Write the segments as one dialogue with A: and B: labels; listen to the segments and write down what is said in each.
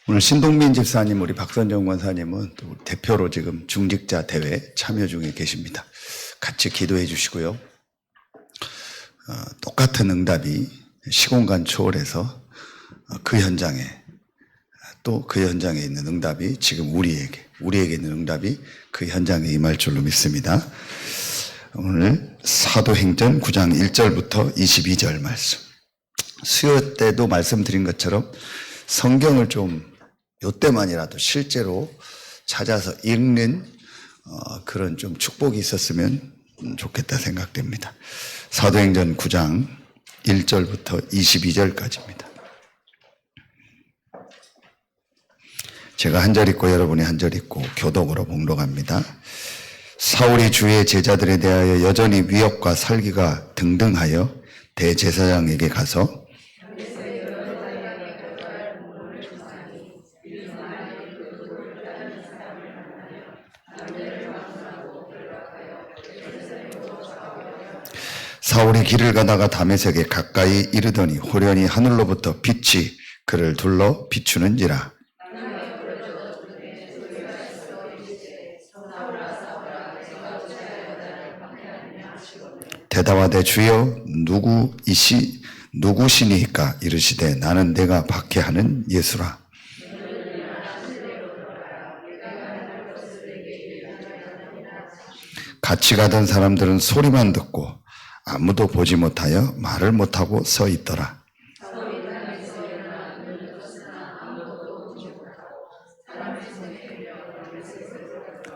A: 오늘 신동민 집사님, 우리 박선정 권사님은 또 대표로 지금 중직자 대회 참여 중에 계십니다. 같이 기도해 주시고요. 똑같은 응답이 시공간 초월해서 그 현장에, 또 그 현장에 있는 응답이 지금 우리에게 있는 응답이 그 현장에 임할 줄로 믿습니다. 오늘 사도행전 9장 1절부터 22절 말씀. 수요 때도 말씀드린 것처럼 성경을 좀 요때만이라도 실제로 찾아서 읽는 그런 좀 축복이 있었으면 좋겠다 생각됩니다. 사도행전 9장 1절부터 22절까지입니다. 제가 한 절 읽고 여러분이 한 절 읽고 교독으로 봉독합니다. 사울이 주의 제자들에 대하여 여전히 위협과 살기가 등등하여 대제사장에게 가서 사울이 길을 가다가 다메섹에 가까이 이르더니 호련히 하늘로부터 빛이 그를 둘러 비추는지라. 대답하되 주여 누구시니까? 이르시되 나는 내가 박해하는 예수라. 같이 가던 사람들은 소리만 듣고 아무도 보지 못하여 말을 못하고 서 있더라.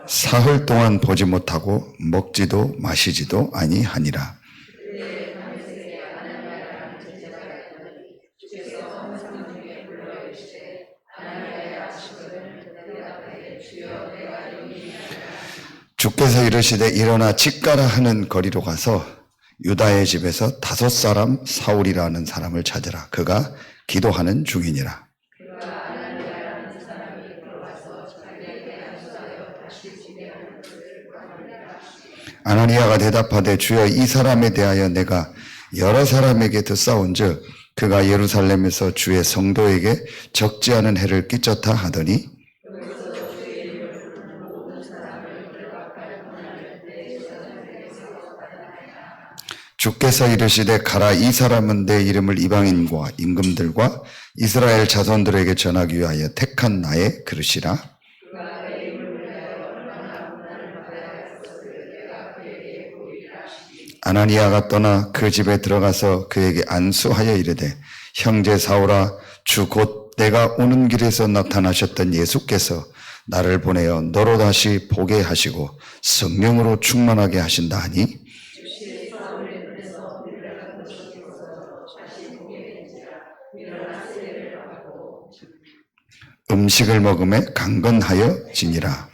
A: 사흘 동안 보지 못하고 먹지도 마시지도 아니하니라. 주께서 이르시되 일어나 집가라 하는 거리로 가서 유다의 집에서 5사람 사울이라는 사람을 찾으라. 그가 기도하는 중이니라. 아나니아가 대답하되 주여 이 사람에 대하여 내가 여러 사람에게 듣사온즉 그가 예루살렘에서 주의 성도에게 적지 않은 해를 끼쳤다 하더니 주께서 이르시되 가라. 이 사람은 내 이름을 이방인과 임금들과 이스라엘 자손들에게 전하기 위하여 택한 나의 그릇이라. 아나니아가 떠나 그 집에 들어가서 그에게 안수하여 이르되 형제 사울아, 주 곧 내가 오는 길에서 나타나셨던 예수께서 나를 보내어 너로 다시 보게 하시고 성령으로 충만하게 하신다 하니 음식을 먹음에 강건하여 지니라.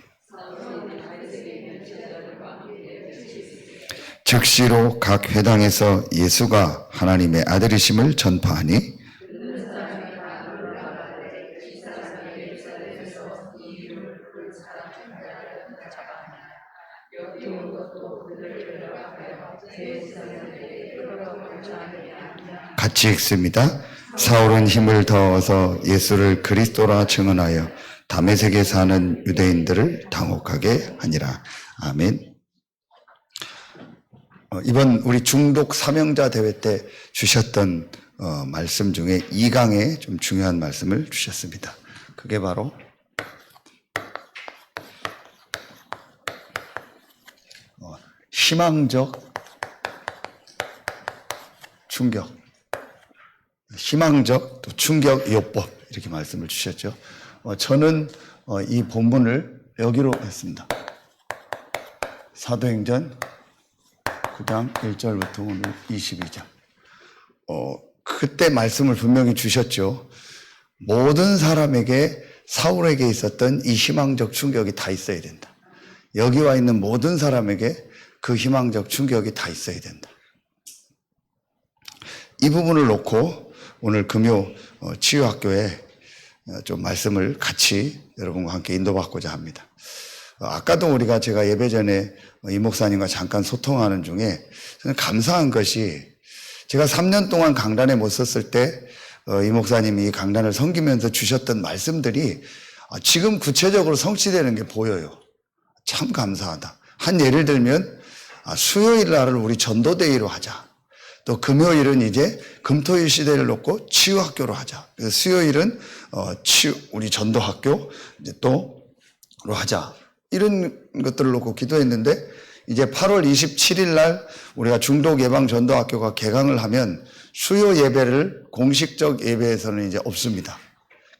A: 즉시로 각 회당에서 예수가 하나님의 아들이심을 전파하니 같이 읽습니다. 사울은 힘을 더워서 예수를 그리스도라 증언하여 다메섹에 사는 유대인들을 당혹하게 하니라. 아멘. 이번 우리 중독 사명자 대회 때 주셨던 말씀 중에 2강에 좀 중요한 말씀을 주셨습니다. 그게 바로 희망적 충격, 희망적 또 충격 요법, 이렇게 말씀을 주셨죠. 저는 이 본문을 여기로 했습니다. 사도행전 9장 1절부터 오늘 22절. 그때 말씀을 분명히 주셨죠. 모든 사람에게 사울에게 있었던 이 희망적 충격이 다 있어야 된다. 여기 와 있는 모든 사람에게 그 희망적 충격이 다 있어야 된다. 이 부분을 놓고 오늘 금요 치유학교에 좀 말씀을 같이 여러분과 함께 인도받고자 합니다. 아까도 제가 예배 전에 이 목사님과 잠깐 소통하는 중에 저는 감사한 것이 제가 3년 동안 강단에 못 섰을 때 이 목사님이 이 강단을 섬기면서 주셨던 말씀들이 지금 구체적으로 성취되는 게 보여요. 참 감사하다. 한 예를 들면 수요일 날을 우리 전도데이로 하자. 또 금요일은 이제 금토일 시대를 놓고 치유학교로 하자. 그래서 수요일은 우리 전도학교 이제 또로 하자. 이런 것들을 놓고 기도했는데 이제 8월 27일 날 우리가 중독 예방 전도학교가 개강을 하면 수요 예배를 공식적 예배에서는 이제 없습니다.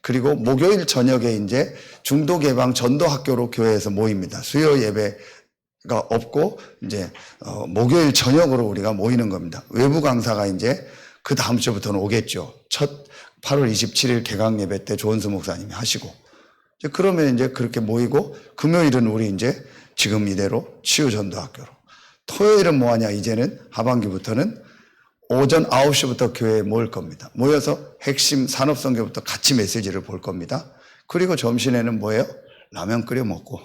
A: 그리고 목요일 저녁에 이제 중독 예방 전도학교로 교회에서 모입니다. 수요 예배가 없고 이제 목요일 저녁으로 우리가 모이는 겁니다. 외부 강사가 이제 그 다음 주부터는 오겠죠. 첫 8월 27일 개강 예배 때 조은수 목사님이 하시고 그러면 이제 그렇게 모이고 금요일은 우리 이제 지금 이대로 치유 전도학교로 토요일은 뭐 하냐 이제는 하반기부터는 오전 9시부터 교회에 모일 겁니다. 모여서 핵심 산업선교부터 같이 메시지를 볼 겁니다. 그리고 점심에는 뭐예요? 라면 끓여 먹고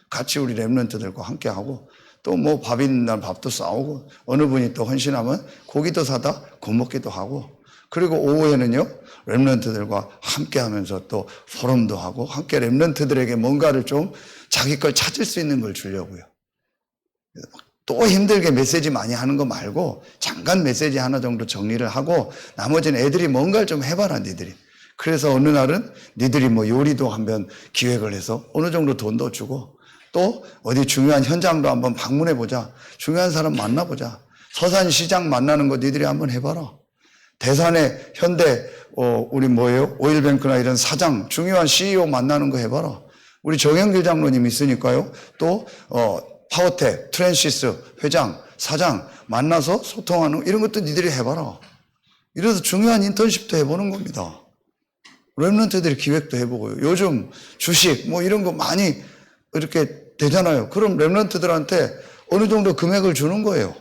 A: 같이 우리 랩런트들과 함께 하고 또 뭐 밥 있는 날 밥도 싸우고 어느 분이 또 헌신하면 고기도 사다 굿먹기도 하고 그리고 오후에는요 랩런트들과 함께 하면서 또 포럼도 하고 함께 랩런트들에게 뭔가를 좀 자기 걸 찾을 수 있는 걸 주려고요. 또 힘들게 메시지 많이 하는 거 말고 잠깐 메시지 하나 정도 정리를 하고 나머지는 애들이 뭔가를 좀 해봐라 니들이. 그래서 어느 날은 니들이 뭐 요리도 한번 기획을 해서 어느 정도 돈도 주고 또 어디 중요한 현장도 한번 방문해보자. 중요한 사람 만나보자. 서산시장 만나는 거 니들이 한번 해봐라. 대산에 현대 우리 뭐예요? 오일뱅크나 이런 사장 중요한 CEO 만나는 거 해봐라. 우리 정영길 장로님 있으니까요. 또 파워텍, 트랜시스 회장, 사장 만나서 소통하는 이런 것도 니들이 해봐라. 이래서 중요한 인턴십도 해보는 겁니다. 랩런트들이 기획도 해보고요. 요즘 주식 뭐 이런 거 많이 이렇게 되잖아요. 그럼 랩런트들한테 어느 정도 금액을 주는 거예요.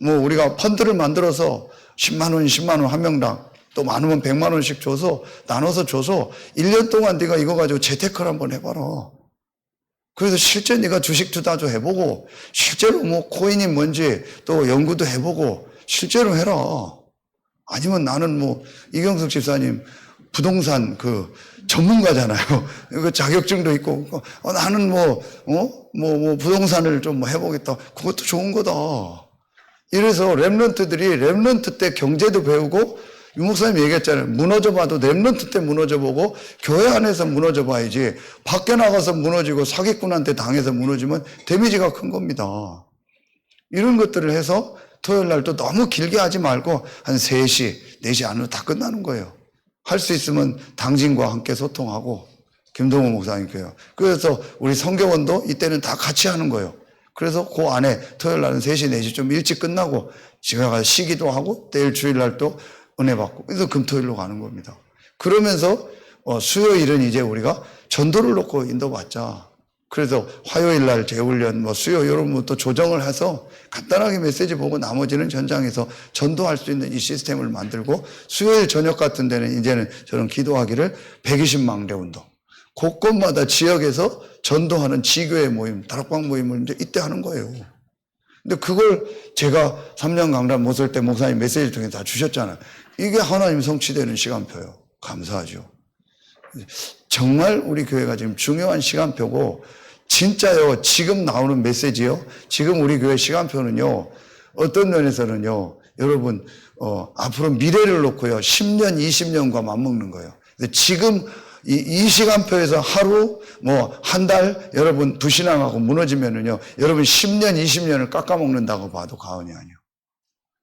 A: 뭐 우리가 펀드를 만들어서 10만 원, 10만 원 한 명당 또 많으면 100만 원씩 줘서 나눠서 줘서 1년 동안 네가 이거 가지고 재테크를 한번 해봐라. 그래서 실제 네가 주식 투자도 해보고 실제로 뭐 코인이 뭔지 또 연구도 해보고 실제로 해라. 아니면 나는 뭐 이경숙 집사님 부동산 그 전문가잖아요. 그 자격증도 있고 나는 뭐 부동산을 좀 뭐 해보겠다. 그것도 좋은 거다. 이래서 랩런트들이 랩런트 때 경제도 배우고 유 목사님 얘기했잖아요. 무너져 봐도 랩런트 때 무너져 보고 교회 안에서 무너져 봐야지 밖에 나가서 무너지고 사기꾼한테 당해서 무너지면 데미지가 큰 겁니다. 이런 것들을 해서 토요일 날 또 너무 길게 하지 말고 한 3시, 4시 안으로 다 끝나는 거예요. 할 수 있으면 당진과 함께 소통하고 김동호 목사님께요. 그래서 우리 성교원도 이때는 다 같이 하는 거예요. 그래서 그 안에 토요일 날은 3시, 4시 좀 일찍 끝나고 집에 가서 쉬기도 하고 내일 주일 날 또 은혜 받고 그래서 금토일로 가는 겁니다. 그러면서 수요일은 이제 우리가 전도를 놓고 인도받자. 그래서 화요일 날 재훈련, 뭐 수요 이런 것도 조정을 해서 간단하게 메시지 보고 나머지는 현장에서 전도할 수 있는 이 시스템을 만들고 수요일 저녁 같은 데는 이제는 저는 기도하기를 120망대 운동. 곳곳마다 지역에서 전도하는 지교회 모임, 다락방 모임을 이제 이때 하는 거예요. 근데 그걸 제가 3년 강단 못 쓸 때 목사님 메시지 통해 다 주셨잖아요. 이게 하나님 성취되는 시간표예요. 감사하죠. 정말 우리 교회가 지금 중요한 시간표고 진짜요. 지금 나오는 메시지요. 지금 우리 교회 시간표는요. 어떤 면에서는요. 여러분 앞으로 미래를 놓고요. 10년, 20년과 맞먹는 거예요. 근데 지금 이 시간표에서 하루, 뭐, 한 달, 여러분 불신앙하고 무너지면은요, 여러분 10년, 20년을 깎아먹는다고 봐도 과언이 아니에요.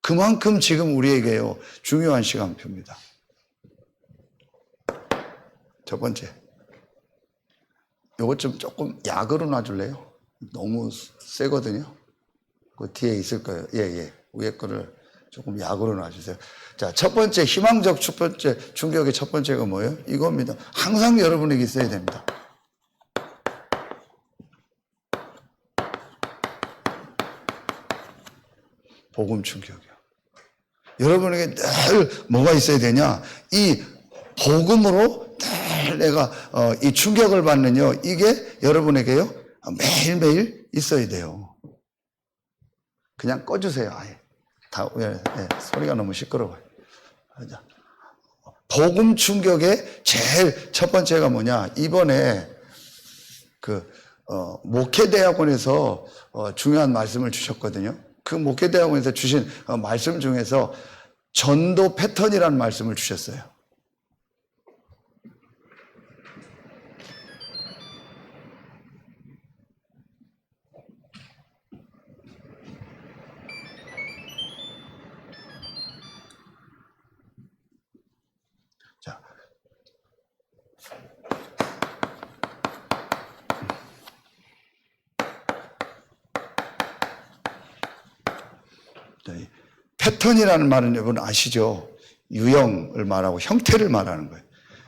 A: 그만큼 지금 우리에게요, 중요한 시간표입니다. 첫 번째. 요것 좀 조금 약으로 놔줄래요? 너무 세거든요. 그 뒤에 있을 거예요. 예. 위에 거를 조금 약으로 놔주세요. 자, 첫 번째, 희망적 첫 번째, 충격의 첫 번째가 뭐예요? 이겁니다. 항상 여러분에게 있어야 됩니다. 복음 충격이요. 여러분에게 늘 뭐가 있어야 되냐? 이 복음으로 늘 내가 이 충격을 받는요. 이게 여러분에게요. 매일매일 있어야 돼요. 그냥 꺼주세요. 아예. 다, 소리가 너무 시끄러워요. 복음 충격의 제일 첫 번째가 뭐냐? 이번에 목회대학원에서 중요한 말씀을 주셨거든요. 그 목회대학원에서 주신 말씀 중에서 전도 패턴이라는 말씀을 주셨어요. 자, 패턴이라는 말은 여러분 아시죠? 유형을 말하고 형태를 말하는 거예요.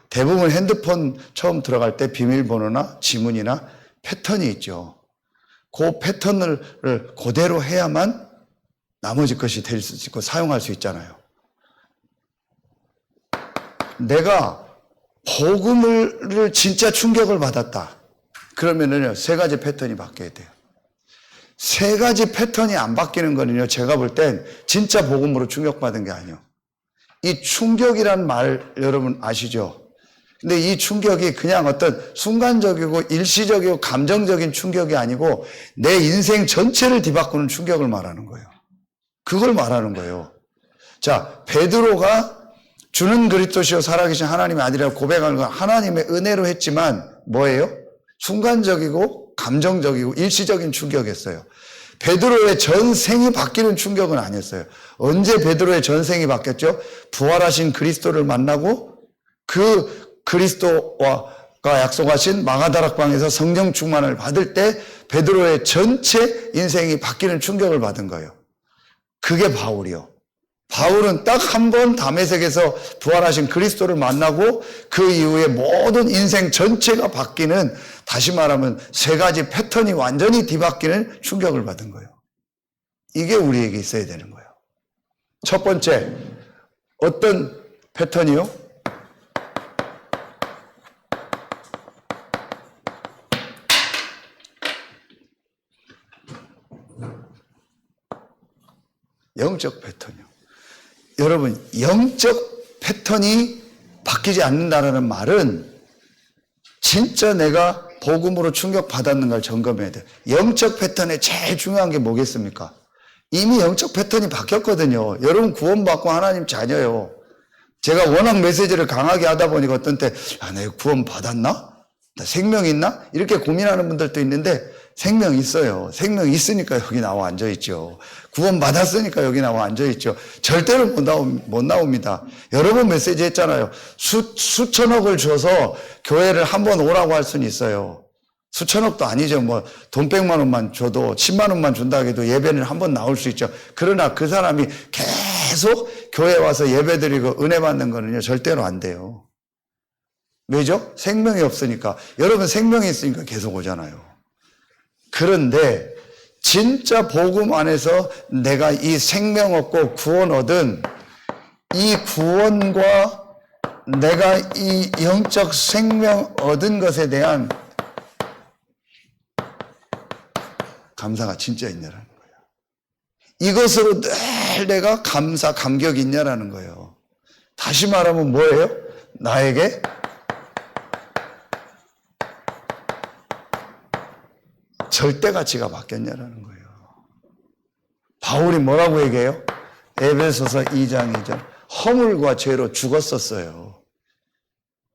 A: 대부분 핸드폰 처음 들어갈 때 비밀번호나 지문이나 패턴이 있죠. 그 패턴을 그대로 해야만 나머지 것이 될 수 있고 사용할 수 있잖아요. 내가 복음을 진짜 충격을 받았다. 그러면은요, 세 가지 패턴이 바뀌어야 돼요. 세 가지 패턴이 안 바뀌는 거는요, 제가 볼 땐 진짜 복음으로 충격받은 게 아니에요. 이 충격이란 말 여러분 아시죠? 근데 이 충격이 그냥 어떤 순간적이고 일시적이고 감정적인 충격이 아니고 내 인생 전체를 뒤바꾸는 충격을 말하는 거예요. 그걸 말하는 거예요. 자, 베드로가 주는 그리스도시요 살아계신 하나님의 아들이라고 고백하는 건 하나님의 은혜로 했지만 뭐예요? 순간적이고 감정적이고 일시적인 충격이었어요. 베드로의 전생이 바뀌는 충격은 아니었어요. 언제 베드로의 전생이 바뀌었죠? 부활하신 그리스도를 만나고 그 그리스도가 약속하신 마가다락방에서 성령 충만을 받을 때 베드로의 전체 인생이 바뀌는 충격을 받은 거예요. 그게 바울이요. 바울은 딱 한 번 다메섹에서 부활하신 그리스도를 만나고 그 이후에 모든 인생 전체가 바뀌는, 다시 말하면 세 가지 패턴이 완전히 뒤바뀌는 충격을 받은 거예요. 이게 우리에게 있어야 되는 거예요. 첫 번째, 어떤 패턴이요? 영적 패턴이요. 여러분, 영적 패턴이 바뀌지 않는다는 말은 진짜 내가 복음으로 충격받았는가를 점검해야 돼요. 영적 패턴의 제일 중요한 게 뭐겠습니까? 이미 영적 패턴이 바뀌었거든요. 여러분 구원받고 하나님 자녀예요. 제가 워낙 메시지를 강하게 하다 보니까 어떤 때 내가 구원 받았나? 나 생명 있나? 이렇게 고민하는 분들도 있는데 생명 있어요. 생명 있으니까 여기 나와 앉아있죠. 구원 받았으니까 여기 나와 앉아있죠. 절대로 못 나옵니다. 여러 번 메시지 했잖아요. 수천억을 줘서 교회를 한번 오라고 할 수는 있어요. 수천억도 아니죠. 뭐 돈 100만 원만 줘도 10만 원만 준다 해도 예배는 한번 나올 수 있죠. 그러나 그 사람이 계속 교회 와서 예배 드리고 은혜 받는 거는요, 절대로 안 돼요. 왜죠? 생명이 없으니까. 여러분 생명이 있으니까 계속 오잖아요. 그런데 진짜 복음 안에서 내가 이 생명 얻고 구원 얻은 이 구원과 내가 이 영적 생명 얻은 것에 대한 감사가 진짜 있냐라는 거예요. 이것으로 늘 내가 감사, 감격이 있냐라는 거예요. 다시 말하면 뭐예요? 나에게 절대 가치가 바뀌었냐라는 거예요. 바울이 뭐라고 얘기해요? 에베소서 2장 2절. 허물과 죄로 죽었었어요.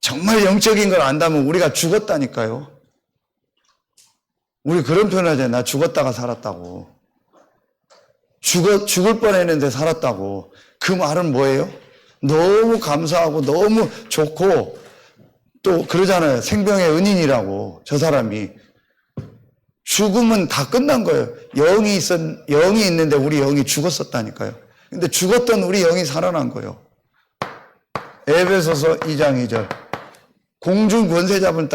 A: 정말 영적인 걸 안다면 우리가 죽었다니까요. 우리 그런 표현 하잖아요. 나 죽었다가 살았다고. 죽을 뻔했는데 살았다고. 그 말은 뭐예요? 너무 감사하고 너무 좋고 또 그러잖아요. 생명의 은인이라고. 저 사람이. 죽음은 다 끝난 거예요. 영이 있는데 우리 영이 죽었었다니까요. 근데 죽었던 우리 영이 살아난 거예요. 에베소서 2장 2절. 공중 권세자를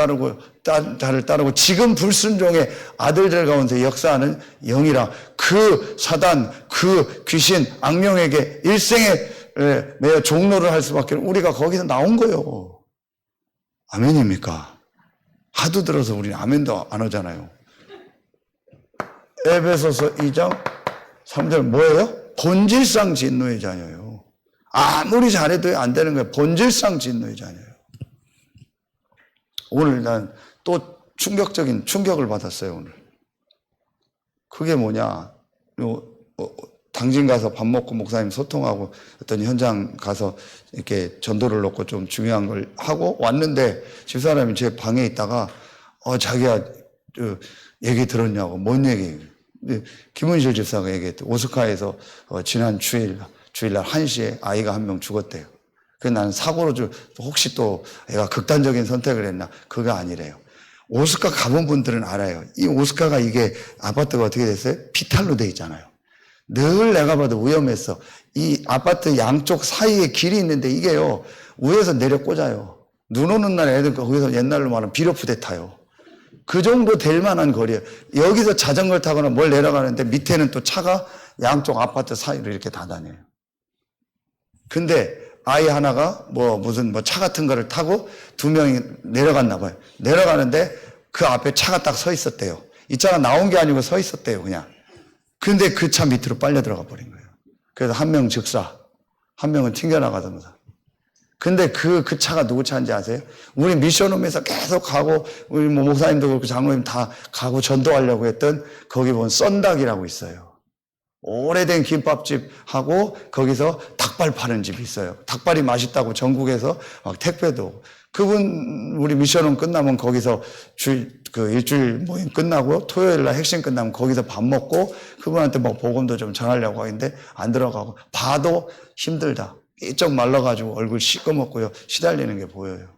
A: 따르고 지금 불순종의 아들들 가운데 역사하는 영이라. 그 사단, 그 귀신, 악령에게 일생에 매여 종로를 할 수밖에 없는 우리가 거기서 나온 거예요. 아멘입니까? 하도 들어서 우리는 아멘도 안 하잖아요. 에베소서 2장 3절 뭐예요? 본질상 진노의 자녀예요. 아무리 잘해도 안 되는 거예요. 본질상 진노의 자녀예요. 오늘 난 또 충격적인 충격을 받았어요, 오늘. 그게 뭐냐. 당진 가서 밥 먹고 목사님 소통하고 어떤 현장 가서 이렇게 전도를 놓고 좀 중요한 걸 하고 왔는데 집사람이 제 방에 있다가 자기야 얘기 들었냐고. 뭔 얘기? 김은실 집사가 얘기했대. 오스카에서 지난 주일날 1시에 아이가 한 명 죽었대요. 그래서 나는 사고로 혹시 또 애가 극단적인 선택을 했나? 그거 아니래요. 오스카 가본 분들은 알아요. 이 오스카가 이게 아파트가 어떻게 됐어요? 피탈로 돼 있잖아요. 늘 내가 봐도 위험했어. 이 아파트 양쪽 사이에 길이 있는데 이게요, 위에서 내려 꽂아요. 눈 오는 날 애들 거기서 옛날로 말하면 비료푸대 타요. 그 정도 될 만한 거리예요. 여기서 자전거를 타거나 뭘 내려가는데 밑에는 또 차가 양쪽 아파트 사이로 이렇게 다 다녀요. 근데 아이 하나가 무슨 차 같은 거를 타고 2명이 내려갔나 봐요. 내려가는데 그 앞에 차가 딱 서 있었대요. 이 차가 나온 게 아니고 서 있었대요, 그냥. 근데 그 차 밑으로 빨려 들어가 버린 거예요. 그래서 한 명 즉사, 한 명은 튕겨나가자마자. 근데 그 차가 누구 차인지 아세요? 우리 미션홈에서 계속 가고, 우리 목사님도 그렇고 장로님 다 가고 전도하려고 했던 거기 보면 썬닭이라고 있어요. 오래된 김밥집하고 거기서 닭발 파는 집이 있어요. 닭발이 맛있다고 전국에서 막 택배도. 그분 우리 미션홈 끝나면 거기서 일주일 모임 끝나고 토요일 날 핵심 끝나면 거기서 밥 먹고 그분한테 뭐 복음도 좀 전하려고 하는데 안 들어가고 봐도 힘들다. 삐쩍 말라가지고 얼굴 시꺼멓고요. 시달리는 게 보여요.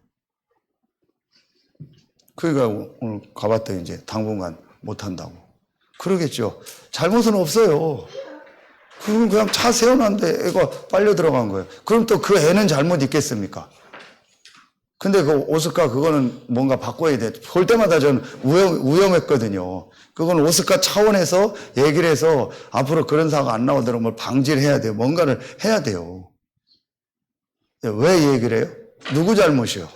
A: 그러니까 오늘 가봤더니 이제 당분간 못한다고. 그러겠죠. 잘못은 없어요. 그럼 그냥 차 세워놨는데 애가 빨려 들어간 거예요. 그럼 또 그 애는 잘못 있겠습니까? 근데 그 오스카 그거는 뭔가 바꿔야 돼. 볼 때마다 저는 위험했거든요. 그건 오스카 차원에서 얘기를 해서 앞으로 그런 사고가 안 나오도록 뭘 방지를 해야 돼요. 뭔가를 해야 돼요. 왜 얘기를 해요? 누구 잘못이요?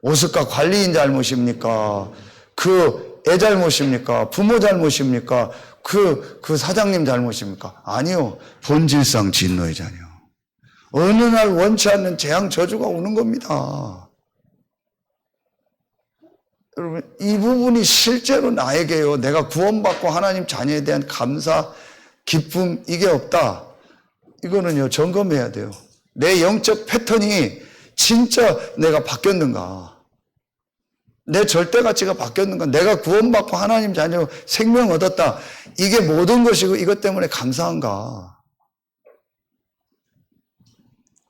A: 오스카 관리인 잘못입니까? 그 애 잘못입니까? 부모 잘못입니까? 그 사장님 잘못입니까? 아니요. 본질상 진노의 자녀. 어느 날 원치 않는 재앙 저주가 오는 겁니다. 여러분, 이 부분이 실제로 나에게요, 내가 구원받고 하나님 자녀에 대한 감사, 기쁨, 이게 없다. 이거는요, 점검해야 돼요. 내 영적 패턴이 진짜 내가 바뀌었는가? 내 절대 가치가 바뀌었는가? 내가 구원받고 하나님 자녀 생명 얻었다. 이게 모든 것이고 이것 때문에 감사한가?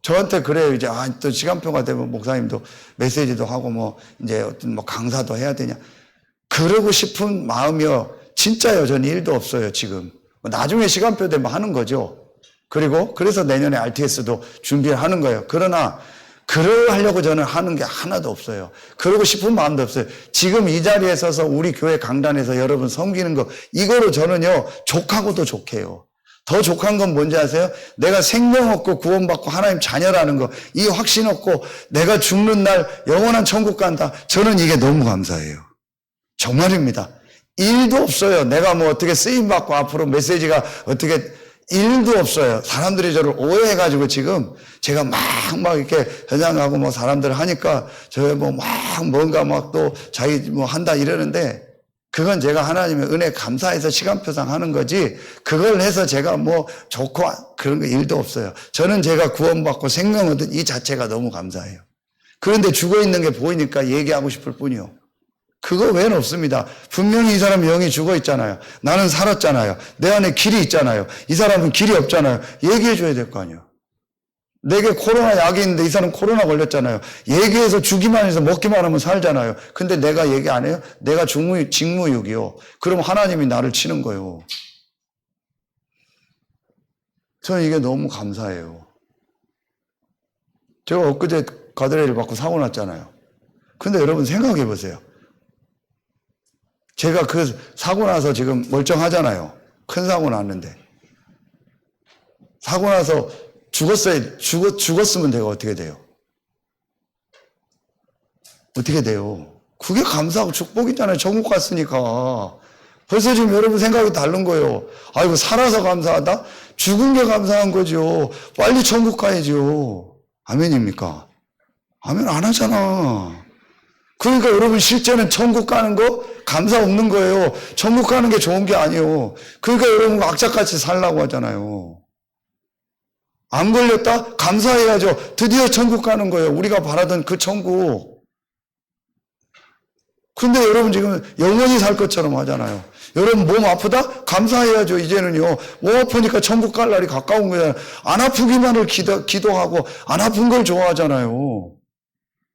A: 저한테 그래요. 이제 또 시간표가 되면 목사님도 메시지도 하고 이제 어떤 강사도 해야 되냐? 그러고 싶은 마음이요. 진짜요. 저는 일도 없어요. 지금. 나중에 시간표 되면 하는 거죠. 그래서 내년에 RTS도 준비를 하는 거예요. 그러나 그러하려고 저는 하는 게 하나도 없어요. 그러고 싶은 마음도 없어요. 지금 이 자리에 서서 우리 교회 강단에서 여러분 섬기는 거, 이거로 저는요, 족하고도 족해요. 더 족한 건 뭔지 아세요? 내가 생명 얻고 구원받고 하나님 자녀라는 거, 이 확신 얻고 내가 죽는 날 영원한 천국 간다. 저는 이게 너무 감사해요. 정말입니다. 일도 없어요. 내가 어떻게 쓰임받고 앞으로 메시지가 어떻게, 일도 없어요. 사람들이 저를 오해해가지고 지금 제가 막 이렇게 현장하고 사람들 하니까 저 뭔가 또 자기 한다 이러는데 그건 제가 하나님의 은혜 감사해서 시간표상 하는 거지 그걸 해서 제가 좋고 그런 거 일도 없어요. 저는 제가 구원받고 생명 얻은 이 자체가 너무 감사해요. 그런데 죽어 있는 게 보이니까 얘기하고 싶을 뿐이요. 그거 외에는 없습니다. 분명히 이 사람 영이 죽어 있잖아요. 나는 살았잖아요. 내 안에 길이 있잖아요. 이 사람은 길이 없잖아요. 얘기해 줘야 될 거 아니에요. 내게 코로나 약이 있는데 이 사람 코로나 걸렸잖아요. 얘기해서 주기만 해서 먹기만 하면 살잖아요. 근데 내가 얘기 안 해요? 내가 직무유기요. 그럼 하나님이 나를 치는 거예요. 저는 이게 너무 감사해요. 제가 엊그제 가드레일을 받고 사고 났잖아요. 근데 여러분 생각해 보세요. 제가 그 사고 나서 지금 멀쩡하잖아요. 큰 사고 났는데. 사고 나서 죽었으면 내가 어떻게 돼요? 어떻게 돼요? 그게 감사하고 축복이잖아요. 천국 갔으니까. 벌써 지금 여러분 생각이 다른 거예요. 아이고, 살아서 감사하다? 죽은 게 감사한 거죠. 빨리 천국 가야죠. 아멘입니까? 아멘 안 하잖아. 그러니까 여러분 실제는 천국 가는 거 감사 없는 거예요. 천국 가는 게 좋은 게 아니에요. 그러니까 여러분 악착같이 살라고 하잖아요. 안 걸렸다? 감사해야죠. 드디어 천국 가는 거예요. 우리가 바라던 그 천국. 근데 여러분 지금 영원히 살 것처럼 하잖아요. 여러분 몸 아프다? 감사해야죠. 이제는요. 몸 아프니까 천국 갈 날이 가까운 거잖아요. 안 아프기만을 기도하고 안 아픈 걸 좋아하잖아요.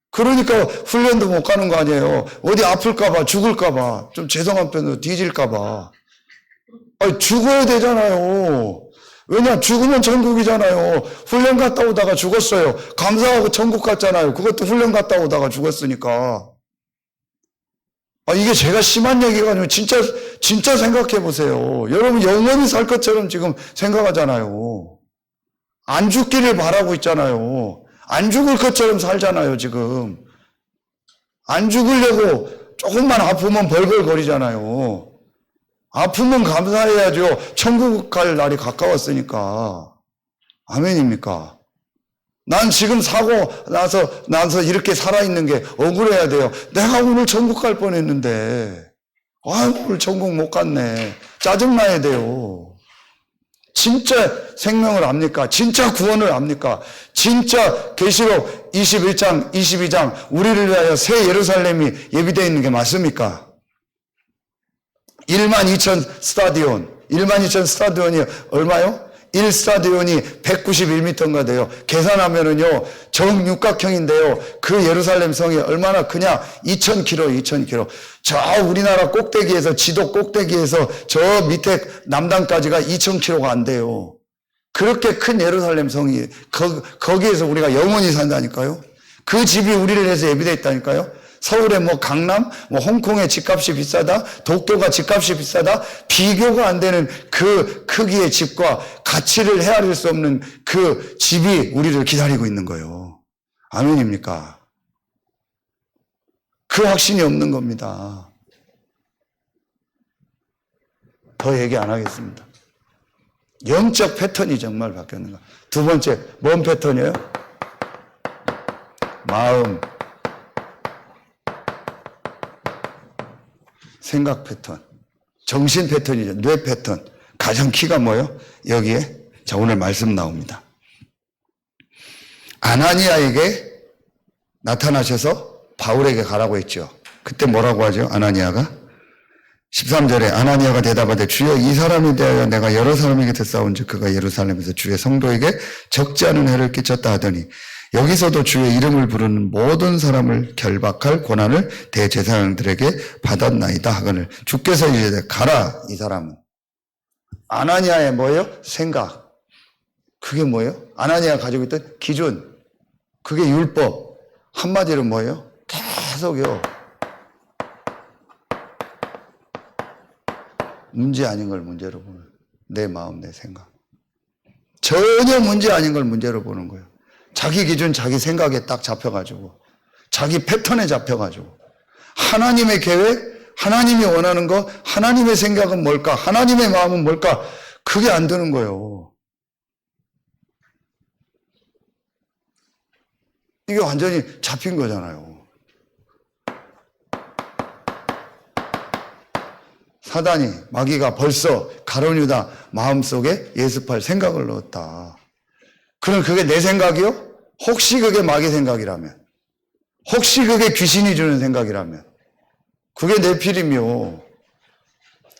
A: 그러니까 훈련도 못 가는 거 아니에요. 어디 아플까봐, 죽을까봐, 좀 죄송한 편으로 뒤질까봐. 아니, 죽어야 되잖아요. 왜냐, 죽으면 천국이잖아요. 훈련 갔다 오다가 죽었어요. 감사하고 천국 갔잖아요. 그것도 훈련 갔다 오다가 죽었으니까. 이게 제가 심한 얘기가 아니고 진짜 생각해 보세요. 여러분 영원히 살 것처럼 지금 생각하잖아요. 안 죽기를 바라고 있잖아요. 안 죽을 것처럼 살잖아요, 지금. 안 죽으려고 조금만 아프면 벌벌거리잖아요. 아프면 감사해야죠. 천국 갈 날이 가까웠으니까. 아멘입니까? 난 지금 사고 나서 이렇게 살아있는 게 억울해야 돼요. 내가 오늘 천국 갈 뻔했는데, 오늘 천국 못 갔네. 짜증나야 돼요. 진짜 생명을 압니까? 진짜 구원을 압니까? 진짜 계시록 21장, 22장 우리를 위하여 새 예루살렘이 예비되어 있는 게 맞습니까? 12,000 스타디온. 12,000 스타디온이 얼마요? 1스타디온이 191m인가 돼요. 계산하면은요, 정육각형인데요. 그 예루살렘 성이 얼마나 크냐? 2,000km. 저 우리나라 꼭대기에서, 지도 꼭대기에서 저 밑에 남단까지가 2,000km가 안 돼요. 그렇게 큰 예루살렘 성이, 거기에서 우리가 영원히 산다니까요? 그 집이 우리를 위해서 예비되어 있다니까요? 서울의 강남, 홍콩의 집값이 비싸다, 도쿄가 집값이 비싸다, 비교가 안 되는 그 크기의 집과 가치를 헤아릴 수 없는 그 집이 우리를 기다리고 있는 거예요. 아멘입니까? 그 확신이 없는 겁니다. 더 얘기 안 하겠습니다. 영적 패턴이 정말 바뀌었는가. 두 번째, 뭔 패턴이에요? 마음. 생각 패턴, 정신 패턴이죠. 뇌 패턴. 가장 키가 뭐예요? 여기에 자 오늘 말씀 나옵니다. 아나니아에게 나타나셔서 바울에게 가라고 했죠. 그때 뭐라고 하죠? 아나니아가 13절에 아나니아가 대답하되 주여 이 사람에 대하여 내가 여러 사람에게 듣사온즉 그가 예루살렘에서 주의 성도에게 적지 않은 해를 끼쳤다 하더니 여기서도 주의 이름을 부르는 모든 사람을 결박할 권한을 대제사장들에게 받았나이다 하거늘 주께서 이제 가라. 이 사람은 아나니아의 뭐예요? 생각. 그게 뭐예요? 아나니아가 가지고 있던 기준. 그게 율법. 한마디로 뭐예요? 계속요. 문제 아닌 걸 문제로 보는 내 마음, 내 생각. 전혀 문제 아닌 걸 문제로 보는 거예요. 자기 기준, 자기 생각에 딱 잡혀가지고, 자기 패턴에 잡혀가지고, 하나님의 계획, 하나님이 원하는 거, 하나님의 생각은 뭘까? 하나님의 마음은 뭘까? 그게 안 되는 거예요. 이게 완전히 잡힌 거잖아요. 사단이, 마귀가 벌써 가룟 유다 마음속에 예습할 생각을 넣었다. 그럼 그게 내 생각이요? 혹시 그게 마귀 생각이라면, 혹시 그게 귀신이 주는 생각이라면, 그게 네피림이요.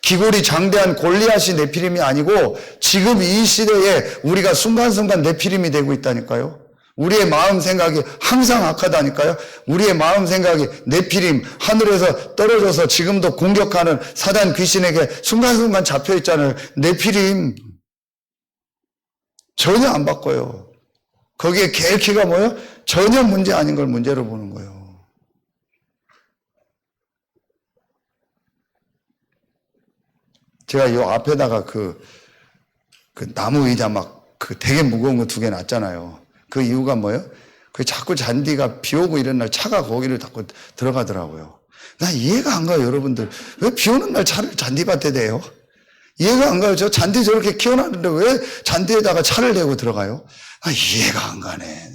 A: 기골이 장대한 골리앗이 네피림이 아니고 지금 이 시대에 우리가 순간순간 네피림이 되고 있다니까요. 우리의 마음 생각이 항상 악하다니까요. 우리의 마음 생각이 네피림, 하늘에서 떨어져서 지금도 공격하는 사단 귀신에게 순간순간 잡혀 있잖아요. 네피림. 전혀 안 바꿔요. 거기에 계획키가 뭐예요? 전혀 문제 아닌 걸 문제로 보는 거예요. 제가 요 앞에다가 그 나무 의자 되게 무거운 거 2개 놨잖아요. 그 이유가 뭐예요? 그 자꾸 잔디가 비 오고 이런 날 차가 거기를 자꾸 들어가더라고요. 나 이해가 안 가요, 여러분들. 왜 비 오는 날 차를 잔디밭에 대요? 이해가 안 가요. 저 잔디 저렇게 키워놨는데 왜 잔디에다가 차를 대고 들어가요? 이해가 안 가네.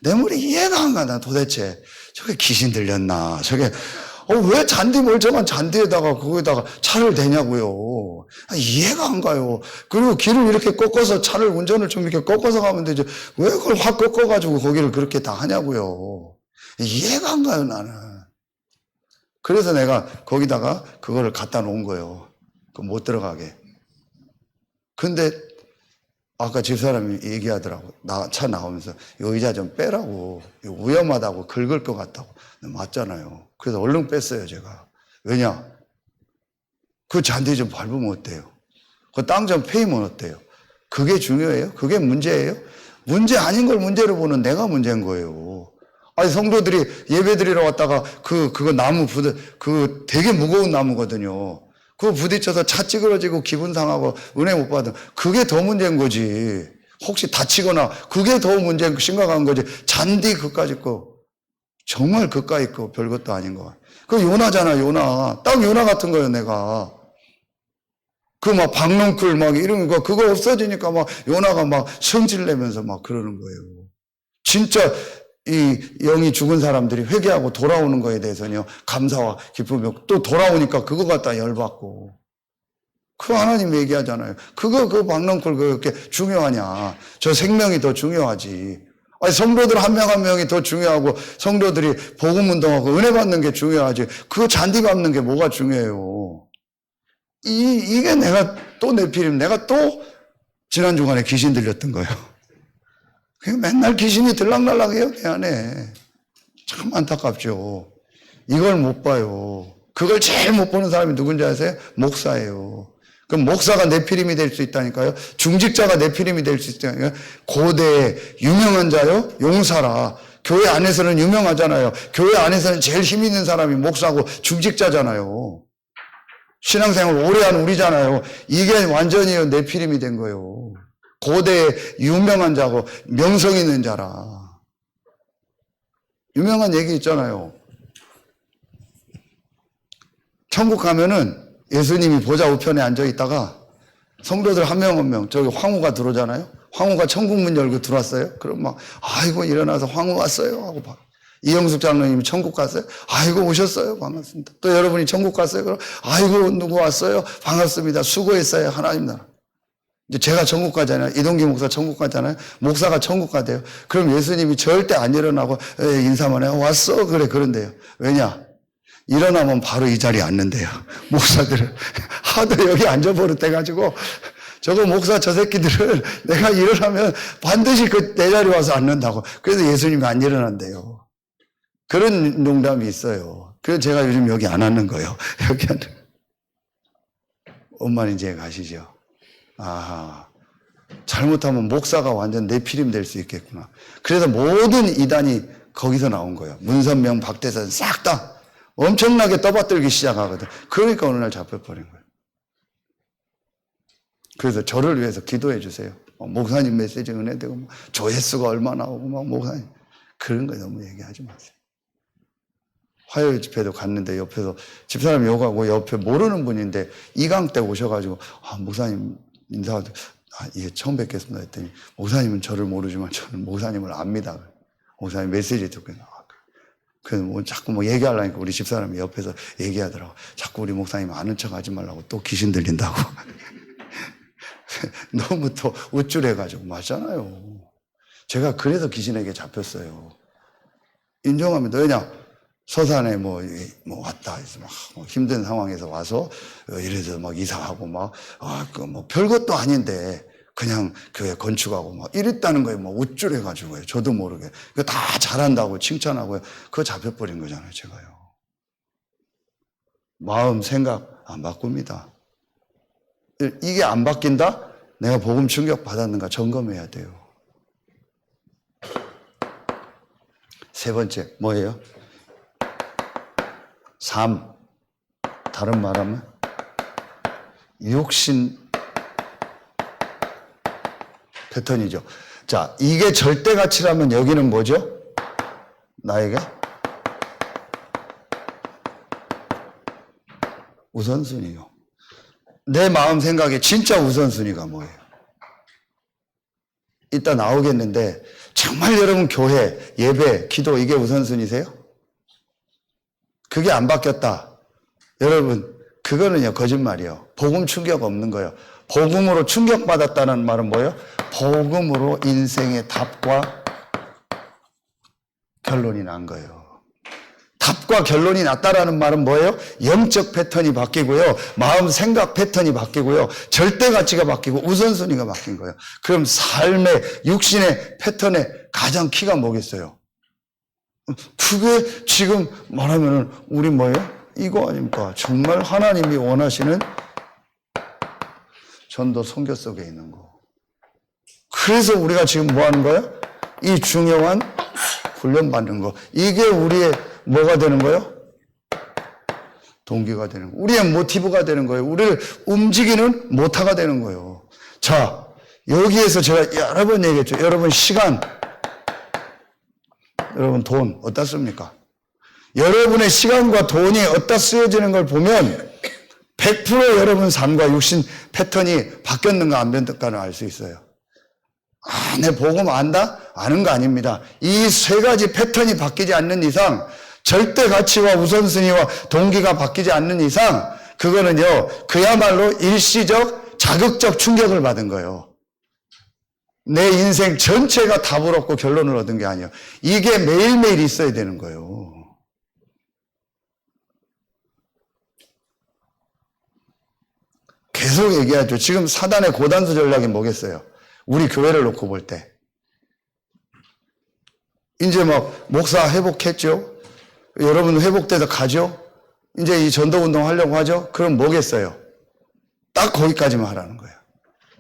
A: 내 머리 이해가 안 가나, 도대체. 저게 귀신 들렸나. 저게, 왜 잔디 멀쩡한 잔디에다가 거기다가 차를 대냐고요. 이해가 안 가요. 그리고 길을 이렇게 꺾어서 차를 운전을 좀 이렇게 꺾어서 가면 되죠. 왜 그걸 확 꺾어가지고 거기를 그렇게 다 하냐고요. 이해가 안 가요, 나는. 그래서 내가 거기다가 그거를 갖다 놓은 거예요. 못 들어가게. 근데 아까 집사람이 얘기하더라고. 차 나오면서 이 의자 좀 빼라고. 위험하다고 긁을 것 같다고. 맞잖아요. 그래서 얼른 뺐어요, 제가. 왜냐? 그 잔디 좀 밟으면 어때요? 그 땅 좀 패이면 어때요? 그게 중요해요? 그게 문제예요? 문제 아닌 걸 문제로 보는 내가 문제인 거예요. 아니, 성도들이 예배 드리러 왔다가 그거 나무 그 되게 무거운 나무거든요. 그거 부딪혀서 차 찌그러지고 기분 상하고 은혜 못 받은 그게 더 문제인 거지. 혹시 다치거나 그게 더 심각한 거지. 잔디 그까짓 거 정말 그까짓 거 별것도 아닌 거. 그 요나잖아, 요나. 딱 요나 같은 거예요, 내가. 그 막 박넝쿨 막 이런 거 그거 없어지니까 막 요나가 막 성질 내면서 막 그러는 거예요. 진짜 이 영이 죽은 사람들이 회개하고 돌아오는 거에 대해서는요, 감사와 기쁨이 또 돌아오니까 그거 갖다 열받고. 그 하나님 얘기하잖아요. 그 박넝쿨 그렇게 중요하냐. 저 생명이 더 중요하지. 아니, 성도들 한 명 한 명이 더 중요하고 성도들이 복음 운동하고 은혜 받는 게 중요하지. 그 잔디 밟는 게 뭐가 중요해요. 이게 내가 또 내가 또 지난 주간에 귀신 들렸던 거예요. 맨날 귀신이 들락날락해요, 내 안에. 참 안타깝죠. 이걸 못 봐요. 그걸 제일 못 보는 사람이 누군지 아세요? 목사예요. 그럼 목사가 네피림이 될 수 있다니까요. 중직자가 네피림이 될 수 있다니까요. 고대 유명한 자요, 용사라. 교회 안에서는 유명하잖아요. 교회 안에서는 제일 힘 있는 사람이 목사고 중직자잖아요. 신앙생활 오래 한 우리잖아요. 이게 완전히 네피림이 된 거예요. 고대 유명한 자고 명성 있는 자라. 유명한 얘기 있잖아요. 천국 가면은 예수님이 보좌 우편에 앉아 있다가 성도들 한 명 한 명 저기 황후가 들어오잖아요. 황후가 천국 문 열고 들어왔어요. 그럼 막 아이고 일어나서 황후 왔어요 하고 봐. 이영숙 장로님이 천국 갔어요. 아이고 오셨어요. 반갑습니다. 또 여러분이 천국 갔어요. 그럼 아이고 누구 왔어요. 반갑습니다. 수고했어요. 하나님 나라. 이제 제가 천국 가잖아요. 이동기 목사 천국 가잖아요. 목사가 천국 가대요. 그럼 예수님이 절대 안 일어나고 인사만 해요. 왔어. 그래 그런데요. 왜냐? 일어나면 바로 이 자리에 앉는데요. 목사들은 하도 여기 앉아버릇해가지고 저거 목사 저 새끼들은 내가 일어나면 반드시 그 내 자리에 와서 앉는다고. 그래서 예수님이 안 일어난대요. 그런 농담이 있어요. 그래서 제가 요즘 여기 안 앉는 거예요. 여기 앉는. 엄마는 이제 가시죠. 아하, 잘못하면 목사가 완전 네피림 될 수 있겠구나. 그래서 모든 이단이 거기서 나온 거예요. 문선명, 박대선 싹 다 엄청나게 떠받들기 시작하거든. 그러니까 어느 날 잡혀버린 거예요. 그래서 저를 위해서 기도해 주세요. 목사님 메시지 은혜되고 조회수가 얼마나 오고 막 목사님 그런 거 너무 얘기하지 마세요. 화요일 집회도 갔는데 옆에서 집사람이 욕하고 옆에 모르는 분인데 이강 때 오셔가지고 목사님 인사하고 예, 처음 뵙겠습니다 했더니 목사님은 저를 모르지만 저는 목사님을 압니다. 목사님 메시지 듣고 그래서 뭐 자꾸 뭐 얘기하려니까 우리 집사람이 옆에서 얘기하더라고. 자꾸 우리 목사님 아는 척 하지 말라고 또 귀신 들린다고. 너무 또 우쭐해가지고 맞잖아요. 제가 그래서 귀신에게 잡혔어요. 인정합니다. 왜냐? 서산에 뭐 왔다 해서 막 힘든 상황에서 와서 이래서 막 이사하고 막 별것도 아닌데 그냥 교회 건축하고 막 이랬다는 거예요. 막 우쭐해가지고요. 저도 모르게. 그거 다 잘한다고 칭찬하고요. 그거 잡혀버린 거잖아요. 제가요. 마음, 생각 안 바꿉니다. 이게 안 바뀐다? 내가 복음 충격 받았는가 점검해야 돼요. 세 번째 뭐예요? 삶. 다른 말하면 육신 패턴이죠. 자, 이게 절대 가치라면 여기는 뭐죠? 나에게 우선순위요. 내 마음 생각에 진짜 우선순위가 뭐예요? 이따 나오겠는데 정말 여러분 교회, 예배, 기도 이게 우선순위세요? 그게 안 바뀌었다. 여러분 그거는요 거짓말이요. 복음 충격 없는 거예요. 복음으로 충격받았다는 말은 뭐예요? 복음으로 인생의 답과 결론이 난 거예요. 답과 결론이 났다라는 말은 뭐예요? 영적 패턴이 바뀌고요. 마음 생각 패턴이 바뀌고요. 절대 가치가 바뀌고 우선순위가 바뀐 거예요. 그럼 삶의 육신의 패턴의 가장 키가 뭐겠어요? 그게 지금 말하면은 우리 뭐예요? 이거 아닙니까? 정말 하나님이 원하시는 전도 선교 속에 있는 거. 그래서 우리가 지금 뭐 하는 거예요? 이 중요한 훈련 받는 거. 이게 우리의 뭐가 되는 거예요? 동기가 되는 거예요. 우리의 모티브가 되는 거예요. 우리를 움직이는 모타가 되는 거예요. 자, 여기에서 제가 여러 번 얘기했죠. 여러분 시간, 여러분 돈 어디다 씁니까? 여러분의 시간과 돈이 어디다 쓰여지는 걸 보면 100% 여러분 삶과 육신 패턴이 바뀌었는가 안 바뀌었는가를 알 수 있어요. 아, 내 복음 안다? 아는 거 아닙니다. 이 세 가지 패턴이 바뀌지 않는 이상, 절대 가치와 우선순위와 동기가 바뀌지 않는 이상, 그거는요, 그야말로 일시적, 자극적 충격을 받은 거예요. 내 인생 전체가 답을 얻고 결론을 얻은 게 아니에요. 이게 매일매일 있어야 되는 거예요. 계속 얘기하죠. 지금 사단의 고단수 전략이 뭐겠어요? 우리 교회를 놓고 볼 때. 이제 막 목사 회복했죠? 여러분 회복돼서 가죠? 이제 이 전도운동 하려고 하죠? 그럼 뭐겠어요? 딱 거기까지만 하라는 거예요.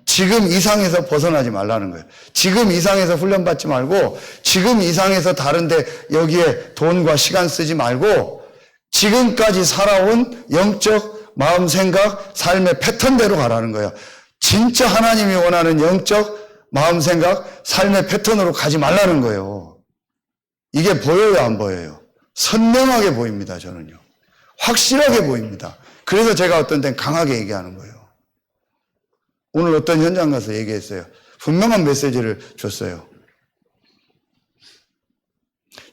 A: 지금 이상에서 벗어나지 말라는 거예요. 지금 이상에서 훈련받지 말고, 지금 이상에서 다른데 여기에 돈과 시간 쓰지 말고, 지금까지 살아온 영적 마음, 생각, 삶의 패턴대로 가라는 거예요. 진짜 하나님이 원하는 영적 마음, 생각, 삶의 패턴으로 가지 말라는 거예요. 이게 보여요, 안 보여요? 선명하게 보입니다, 저는요. 확실하게 보입니다. 그래서 제가 어떤 때는 강하게 얘기하는 거예요. 오늘 어떤 현장 가서 얘기했어요. 분명한 메시지를 줬어요.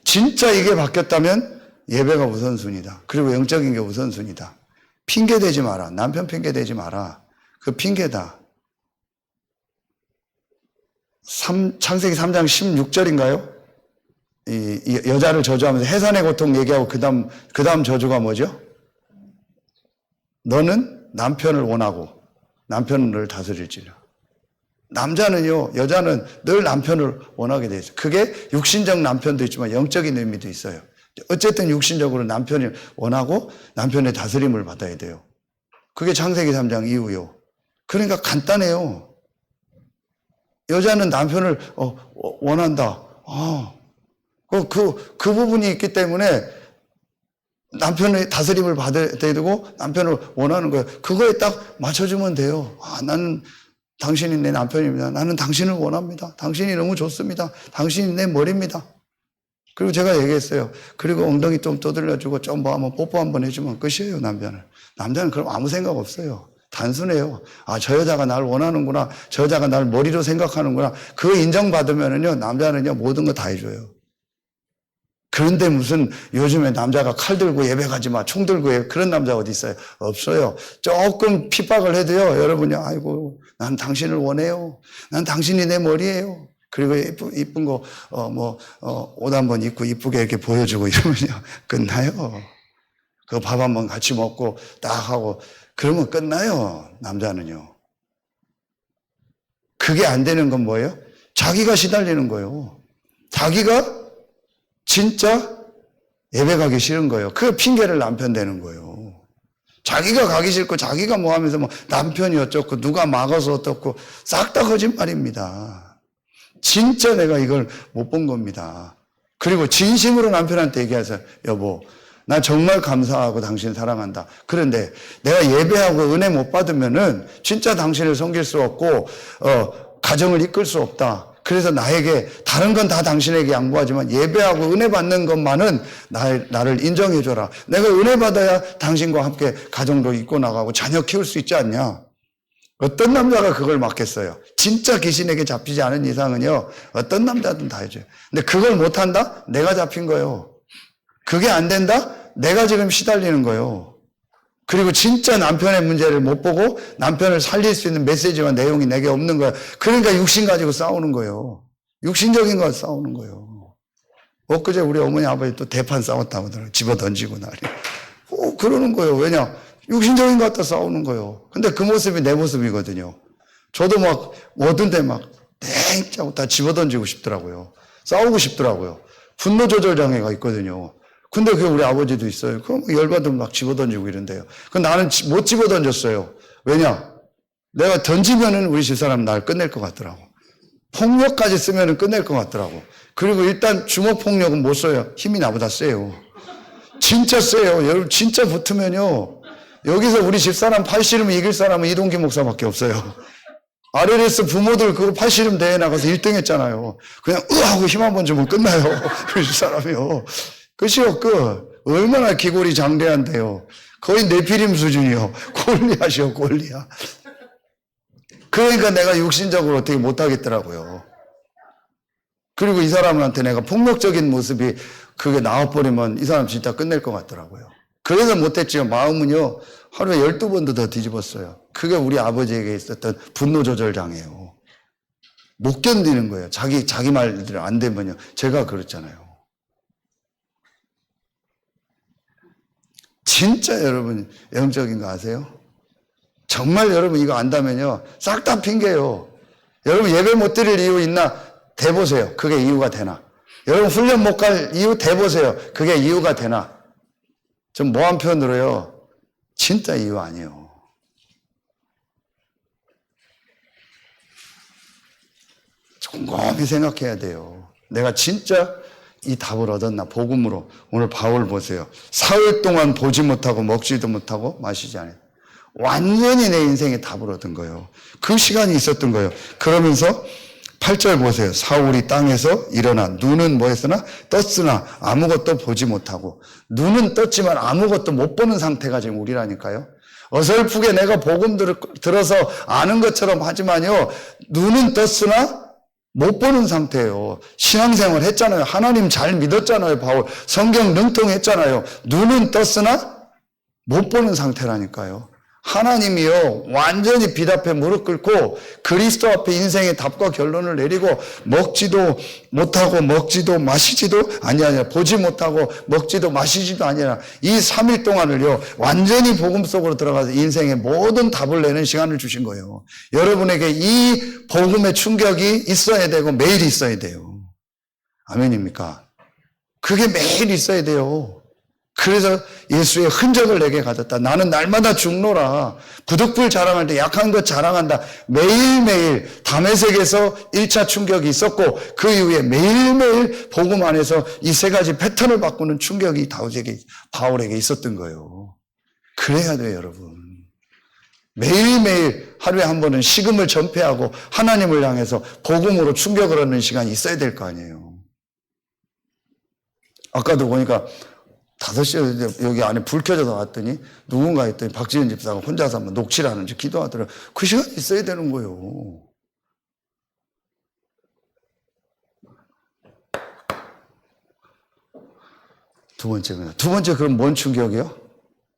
A: 진짜 이게 바뀌었다면 예배가 우선순위다. 그리고 영적인 게 우선순위다. 핑계 대지 마라. 남편 핑계 대지 마라. 그 핑계다. 창세기 3장 16절인가요? 이 여자를 저주하면서 해산의 고통 얘기하고 그 다음 저주가 뭐죠? 너는 남편을 원하고 남편은 너를 다스릴지라. 남자는요, 여자는 늘 남편을 원하게 돼 있어요. 그게 육신적 남편도 있지만 영적인 의미도 있어요. 어쨌든 육신적으로 남편을 원하고 남편의 다스림을 받아야 돼요. 그게 창세기 3장 이후요. 그러니까 간단해요. 여자는 남편을 원한다. 그 부분이 있기 때문에 남편의 다스림을 받아야 되고 남편을 원하는 거예요. 그거에 딱 맞춰주면 돼요. 나는 당신이 내 남편입니다. 나는 당신을 원합니다. 당신이 너무 좋습니다. 당신이 내 머리입니다. 그리고 제가 얘기했어요. 그리고 엉덩이 좀 떠들려주고 좀 뭐 한번 뽀뽀 한번 해주면 끝이에요, 남자는. 남자는 그럼 아무 생각 없어요. 단순해요. 저 여자가 날 원하는구나. 저 여자가 날 머리로 생각하는구나. 그거 인정받으면은요, 남자는요, 모든 거 다 해줘요. 그런데 무슨 요즘에 남자가 칼 들고 예배 가지 마, 총 들고 그런 남자 어디 있어요? 없어요. 조금 핍박을 해도요, 여러분이, 아이고, 난 당신을 원해요. 난 당신이 내 머리예요. 그리고 이쁜 거, 옷 한번 입고 이쁘게 이렇게 보여주고 이러면요, 끝나요. 그거 밥 한번 같이 먹고 딱 하고, 그러면 끝나요, 남자는요. 그게 안 되는 건 뭐예요? 자기가 시달리는 거예요. 자기가 진짜 예배 가기 싫은 거예요. 그 핑계를 남편 대는 거예요. 자기가 가기 싫고 자기가 뭐 하면서 뭐 남편이 어쩌고 누가 막아서 어떻고 싹 다 거짓말입니다. 진짜 내가 이걸 못 본 겁니다. 그리고 진심으로 남편한테 얘기해서 여보, 나 정말 감사하고 당신 사랑한다. 그런데 내가 예배하고 은혜 못 받으면은 진짜 당신을 섬길 수 없고 가정을 이끌 수 없다. 그래서 나에게 다른 건 다 당신에게 양보하지만 예배하고 은혜 받는 것만은 나를 인정해줘라. 내가 은혜 받아야 당신과 함께 가정도 이끌고 나가고 자녀 키울 수 있지 않냐. 어떤 남자가 그걸 맡겠어요. 진짜 귀신에게 잡히지 않은 이상은요, 어떤 남자든 다 해줘요. 근데 그걸 못한다? 내가 잡힌 거예요. 그게 안 된다? 내가 지금 시달리는 거예요. 그리고 진짜 남편의 문제를 못 보고 남편을 살릴 수 있는 메시지와 내용이 내게 없는 거예요. 그러니까 육신 가지고 싸우는 거예요. 육신적인 거 싸우는 거예요. 엊그제 우리 어머니 아버지 또 대판 싸웠다고 하더라고요. 집어 던지고 나리. 그러는 거예요. 왜냐? 육신적인 것 갖다 싸우는 거예요. 근데 그 모습이 내 모습이거든요. 저도 막 뭐든데 막 땡짜고 다 집어 던지고 싶더라고요. 싸우고 싶더라고요. 분노 조절 장애가 있거든요. 근데 그게 우리 아버지도 있어요. 그럼 열받으면 막 집어 던지고 이런데요. 그 나는 못 집어 던졌어요. 왜냐? 내가 던지면은 우리 집사람 날 끝낼 것 같더라고. 폭력까지 쓰면은 끝낼 것 같더라고. 그리고 일단 주먹 폭력은 못 써요. 힘이 나보다 세요. 진짜 세요. 여러분 진짜 붙으면요. 여기서 우리 집사람 팔씨름 이길 사람은 이동기 목사밖에 없어요. RLS 부모들 그거 팔씨름 대회 나가서 1등 했잖아요. 그냥 하고 힘 한번 주면 끝나요. 우리 집사람이요. 끝이요, 끝. 얼마나 기골이 장대한데요. 거의 네피림 수준이요. 골리앗이요, 골리앗. 그러니까 내가 육신적으로 어떻게 못하겠더라고요. 그리고 이 사람한테 내가 폭력적인 모습이 그게 나와버리면 이 사람 진짜 끝낼 것 같더라고요. 그래서 못했지만 마음은요, 하루에 12번도 더 뒤집었어요. 그게 우리 아버지에게 있었던 분노 조절 장애예요. 못 견디는 거예요. 자기 말대로 안 되면요. 제가 그렇잖아요. 진짜 여러분 영적인 거 아세요? 정말 여러분 이거 안다면요. 싹 다 핑계예요. 여러분 예배 못 드릴 이유 있나? 대보세요. 그게 이유가 되나? 여러분 훈련 못 갈 이유 대보세요. 그게 이유가 되나? 좀 모한 편으로요. 진짜 이유 아니에요. 곰곰이 생각해야 돼요. 내가 진짜 이 답을 얻었나? 복음으로. 오늘 바울 보세요. 사흘 동안 보지 못하고 먹지도 못하고 마시지 않아요. 완전히 내 인생에 답을 얻은 거예요. 그 시간이 있었던 거예요. 그러면서 8절 보세요. 사울이 땅에서 일어나 눈은 뭐 했으나 떴으나 아무것도 보지 못하고. 눈은 떴지만 아무것도 못 보는 상태가 지금 우리라니까요. 어설프게 내가 복음 들어서 아는 것처럼 하지만요. 눈은 떴으나 못 보는 상태예요. 신앙생활 했잖아요. 하나님 잘 믿었잖아요. 바울 성경 능통했잖아요. 눈은 떴으나 못 보는 상태라니까요. 하나님이요 완전히 빛 앞에 무릎 꿇고 그리스도 앞에 인생의 답과 결론을 내리고 먹지도 못하고 먹지도 마시지도 아니하냐. 보지 못하고 먹지도 마시지도 아니하냐. 이 3일 동안을요 완전히 복음 속으로 들어가서 인생의 모든 답을 내는 시간을 주신 거예요. 여러분에게 이 복음의 충격이 있어야 되고 매일 있어야 돼요. 아멘입니까? 그게 매일 있어야 돼요. 그래서 예수의 흔적을 내게 가졌다. 나는 날마다 죽노라. 부득불 자랑할 때 약한 것 자랑한다. 매일매일 다메섹에서 1차 충격이 있었고 그 이후에 매일매일 복음 안에서 이 세 가지 패턴을 바꾸는 충격이 바울에게 있었던 거예요. 그래야 돼요, 여러분. 매일매일 하루에 한 번은 식음을 전폐하고 하나님을 향해서 복음으로 충격을 얻는 시간이 있어야 될 거 아니에요. 아까도 보니까 5시에 여기 안에 불 켜져서 왔더니 누군가 했더니 박지현 집사가 혼자서 한번 녹취를 하는지 기도하더라고요. 그 시간이 있어야 되는 거예요. 두 번째입니다. 두 번째 그럼 뭔 충격이요?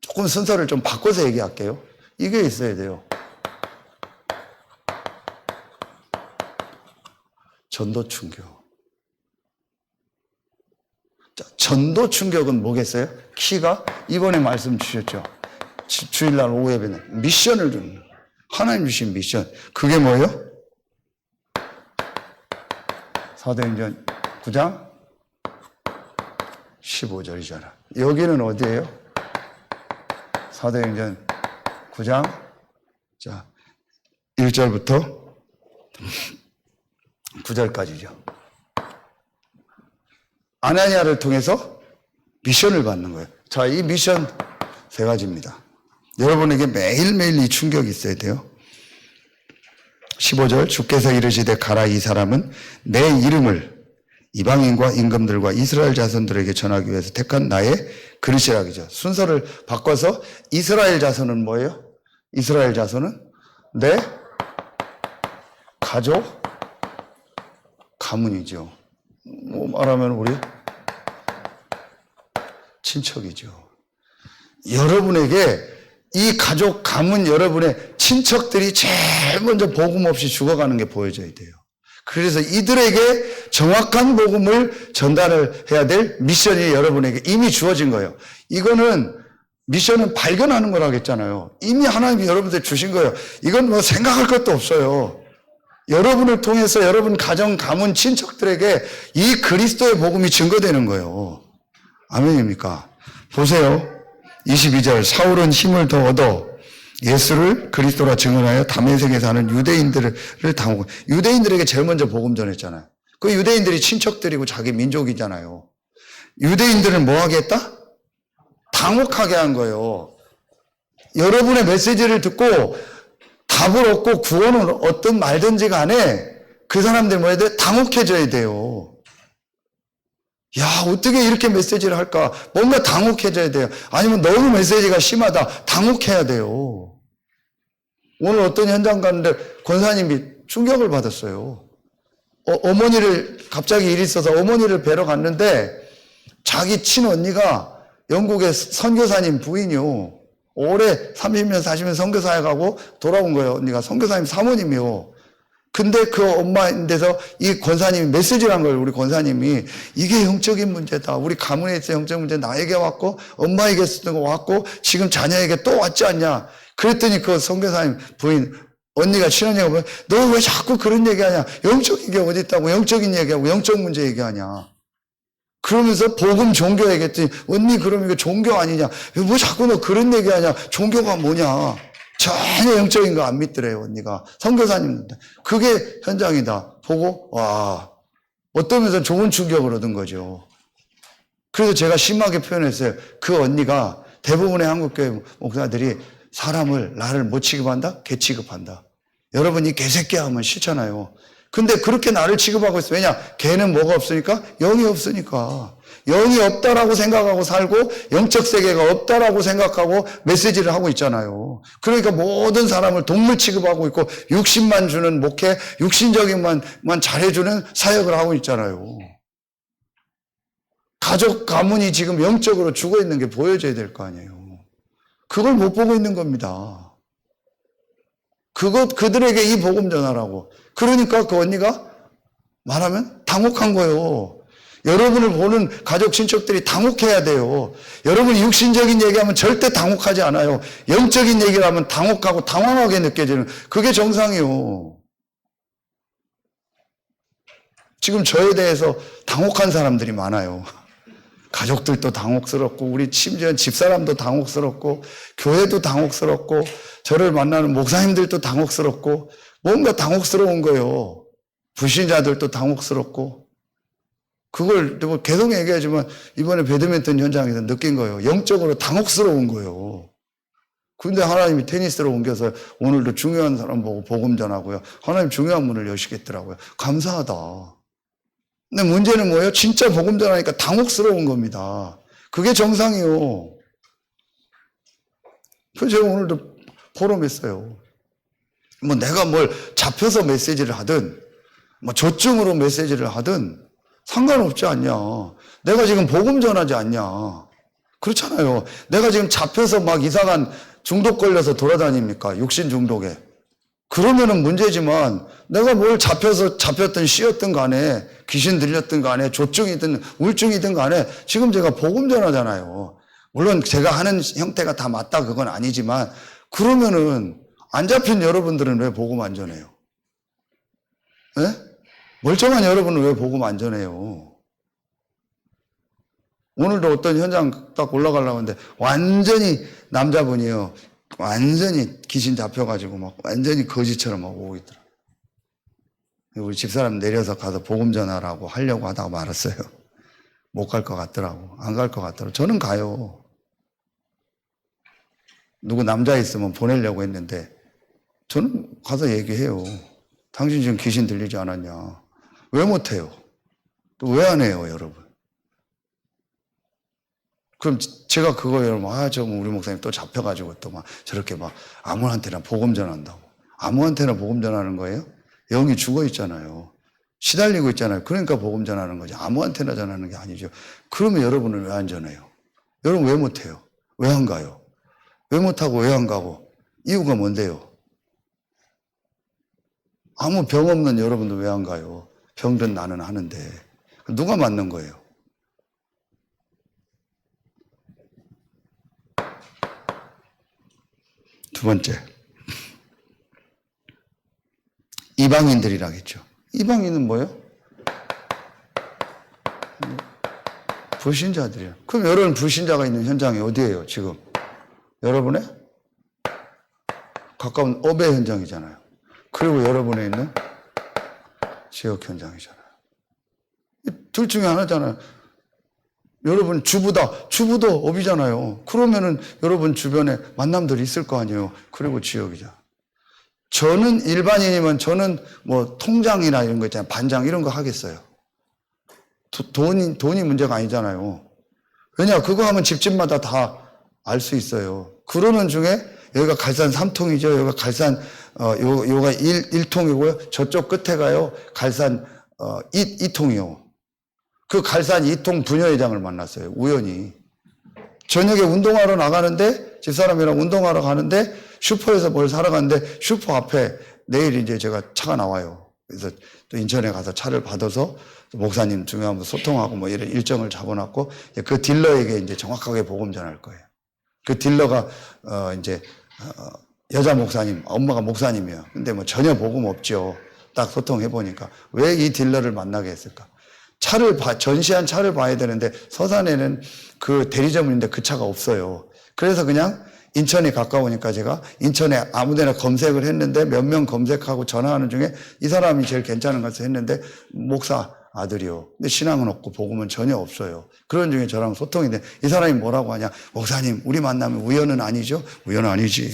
A: 조금 순서를 좀 바꿔서 얘기할게요. 이게 있어야 돼요. 전도 충격. 자, 전도 충격은 뭐겠어요? 키가 이번에 말씀 주셨죠. 주일날 오후 예배는 미션을 주는 거예요. 하나님 주신 미션. 그게 뭐예요? 사도행전 9장 15절이잖아. 여기는 어디예요? 사도행전 9장 자 1절부터 9절까지죠. 아나니아를 통해서 미션을 받는 거예요. 자, 이 미션 세 가지입니다. 여러분에게 매일매일 이 충격이 있어야 돼요. 15절 주께서 이르시되 가라 이 사람은 내 이름을 이방인과 임금들과 이스라엘 자손들에게 전하기 위해서 택한 나의 그릇이라 그죠. 순서를 바꿔서 이스라엘 자손은 뭐예요? 이스라엘 자손은 내 가족 가문이죠. 뭐 말하면 우리 친척이죠. 여러분에게 이 가족 가문 여러분의 친척들이 제일 먼저 복음 없이 죽어가는 게 보여져야 돼요. 그래서 이들에게 정확한 복음을 전달을 해야 될 미션이 여러분에게 이미 주어진 거예요. 이거는 미션은 발견하는 거라고 했잖아요. 이미 하나님이 여러분들 주신 거예요. 이건 뭐 생각할 것도 없어요. 여러분을 통해서 여러분 가정, 가문, 친척들에게 이 그리스도의 복음이 증거되는 거예요. 아멘입니까? 보세요. 22절 사울은 힘을 더 얻어 예수를 그리스도라 증언하여 다메섹에 사는 유대인들을 당하고 유대인들에게 제일 먼저 복음 전했잖아요. 그 유대인들이 친척들이고 자기 민족이잖아요. 유대인들은 뭐 하게 했다? 당혹하게 한 거예요. 여러분의 메시지를 듣고 답을 얻고 구원을 얻든 말든지 간에 그 사람들 뭐 해야 돼? 당혹해져야 돼요. 야, 어떻게 이렇게 메시지를 할까? 뭔가 당혹해져야 돼요. 아니면 너무 메시지가 심하다. 당혹해야 돼요. 오늘 어떤 현장 갔는데 권사님이 충격을 받았어요. 어머니를 갑자기 일이 있어서 어머니를 뵈러 갔는데 자기 친언니가 영국의 선교사님 부인이요. 올해 30년 40년 선교사에 가고 돌아온 거예요. 언니가 선교사님 사모님이요. 근데 그 엄마인데서 이 권사님이 메시지를 한 거예요. 우리 권사님이 이게 영적인 문제다. 우리 가문에 있어 영적 문제 나에게 왔고 엄마에게 왔고 지금 자녀에게 또 왔지 않냐. 그랬더니 그 선교사님 부인 언니가 친언니가 보면 너 왜 자꾸 그런 얘기하냐. 영적인 게 어디 있다고 영적인 얘기하고 영적 문제 얘기하냐. 그러면서 복음 종교 얘기했더니 언니 그럼 이거 종교 아니냐. 뭐 자꾸 너 그런 얘기하냐. 종교가 뭐냐. 전혀 영적인 거 안 믿더래요, 언니가. 선교사님인데. 그게 현장이다. 보고, 와, 어떤 면에서 좋은 충격을 얻은 거죠. 그래서 제가 심하게 표현했어요. 그 언니가 대부분의 한국교회 목사들이 사람을, 나를 뭐 취급한다? 개 취급한다. 여러분이 개새끼야 하면 싫잖아요. 근데 그렇게 나를 취급하고 있어요. 왜냐? 개는 뭐가 없으니까? 영이 없으니까. 영이 없다라고 생각하고 살고 영적 세계가 없다라고 생각하고 메시지를 하고 있잖아요. 그러니까 모든 사람을 동물 취급하고 있고 육신만 주는 목회, 육신적인만 잘해주는 사역을 하고 있잖아요. 가족 가문이 지금 영적으로 죽어 있는 게 보여져야 될 거 아니에요. 그걸 못 보고 있는 겁니다. 그들에게 이 복음 전하라고. 그러니까 그 언니가 말하면 당혹한 거예요. 여러분을 보는 가족 친척들이 당혹해야 돼요. 여러분이 육신적인 얘기하면 절대 당혹하지 않아요. 영적인 얘기를 하면 당혹하고 당황하게 느껴지는 그게 정상이에요. 지금 저에 대해서 당혹한 사람들이 많아요. 가족들도 당혹스럽고 우리 심지어 집사람도 당혹스럽고 교회도 당혹스럽고 저를 만나는 목사님들도 당혹스럽고 뭔가 당혹스러운 거예요. 불신자들도 당혹스럽고 그걸 계속 얘기하지만 이번에 배드민턴 현장에서 느낀 거예요. 영적으로 당혹스러운 거예요. 근데 하나님이 테니스로 옮겨서 오늘도 중요한 사람 보고 복음 전하고요. 하나님 중요한 문을 여시겠더라고요. 감사하다. 근데 문제는 뭐예요? 진짜 복음 전하니까 당혹스러운 겁니다. 그게 정상이에요. 그래서 제가 오늘도 포럼했어요. 뭐 내가 뭘 잡혀서 메시지를 하든 뭐 조증으로 메시지를 하든 상관없지 않냐. 내가 지금 복음 전하지 않냐. 그렇잖아요. 내가 지금 잡혀서 막 이상한 중독 걸려서 돌아다닙니까? 육신 중독에. 그러면은 문제지만 내가 뭘 잡혔든 씌었든 간에 귀신 들렸든 간에 조증이든 우울증이든 간에 지금 제가 복음 전하잖아요. 물론 제가 하는 형태가 다 맞다 그건 아니지만 그러면은 안 잡힌 여러분들은 왜 복음 안 전해요? 네? 멀쩡한 여러분은 왜 복음 안 전해요? 오늘도 어떤 현장 딱 올라가려고 하는데 완전히 남자분이에요. 완전히 귀신 잡혀가지고 막 완전히 거지처럼 막 오고 있더라고요. 우리 집사람 내려서 가서 복음 전하라고 하려고 하다가 말았어요. 못 갈 것 같더라고. 안 갈 것 같더라고. 저는 가요. 누구 남자 있으면 보내려고 했는데 저는 가서 얘기해요. 당신 지금 귀신 들리지 않았냐? 왜 못해요? 또 왜 안 해요, 여러분? 그럼 제가 그거 여러분, 저 우리 목사님 또 잡혀가지고 또 막 저렇게 막 아무한테나 복음 전한다고. 아무한테나 복음 전하는 거예요? 영이 죽어 있잖아요. 시달리고 있잖아요. 그러니까 복음 전하는 거지. 아무한테나 전하는 게 아니죠. 그러면 여러분은 왜 안 전해요? 여러분 왜 못해요? 왜 안 가요? 왜 못하고 왜 안 가고? 이유가 뭔데요? 아무 병 없는 여러분도 왜 안 가요? 병든 나는 하는데. 누가 맞는 거예요? 두 번째. 이방인들이라겠죠. 이방인은 뭐예요? 불신자들이에요. 그럼 여러분 불신자가 있는 현장이 어디예요, 지금? 여러분의 가까운 업의 현장이잖아요. 그리고 여러분에 있는 지역 현장이잖아요. 둘 중에 하나잖아요. 여러분 주부도 업이잖아요. 그러면은 여러분 주변에 만남들이 있을 거 아니에요. 그리고 지역이죠. 저는 일반인이면 저는 뭐 통장이나 이런 거 있잖아요. 반장 이런 거 하겠어요. 돈이 문제가 아니잖아요. 왜냐, 그거 하면 집집마다 다 알 수 있어요. 그러는 중에 여기가 갈산 3통이죠. 여기가 갈산, 요가 1통이고요. 저쪽 끝에 가요. 갈산, 2통이요. 그 갈산 2통 부녀회장을 만났어요. 우연히. 저녁에 운동하러 나가는데, 집사람이랑 운동하러 가는데, 슈퍼에서 뭘 사러 갔는데, 슈퍼 앞에 내일 이제 제가 차가 나와요. 그래서 또 인천에 가서 차를 받아서 목사님 중요한 소통하고 뭐 이런 일정을 잡아놨고, 그 딜러에게 이제 정확하게 복음 전할 거예요. 그 딜러가, 여자 목사님, 엄마가 목사님이에요. 근데 뭐 전혀 복음 없죠. 딱 소통해보니까. 왜 이 딜러를 만나게 했을까? 전시한 차를 봐야 되는데, 서산에는 그 대리점인데 그 차가 없어요. 그래서 그냥 인천이 가까우니까 제가 인천에 아무 데나 검색을 했는데 몇 명 검색하고 전화하는 중에 이 사람이 제일 괜찮은 것을 했는데 목사 아들이요. 근데 신앙은 없고 복음은 전혀 없어요. 그런 중에 저랑 소통이 돼. 이 사람이 뭐라고 하냐. 목사님, 우리 만나면 우연은 아니죠? 우연은 아니지.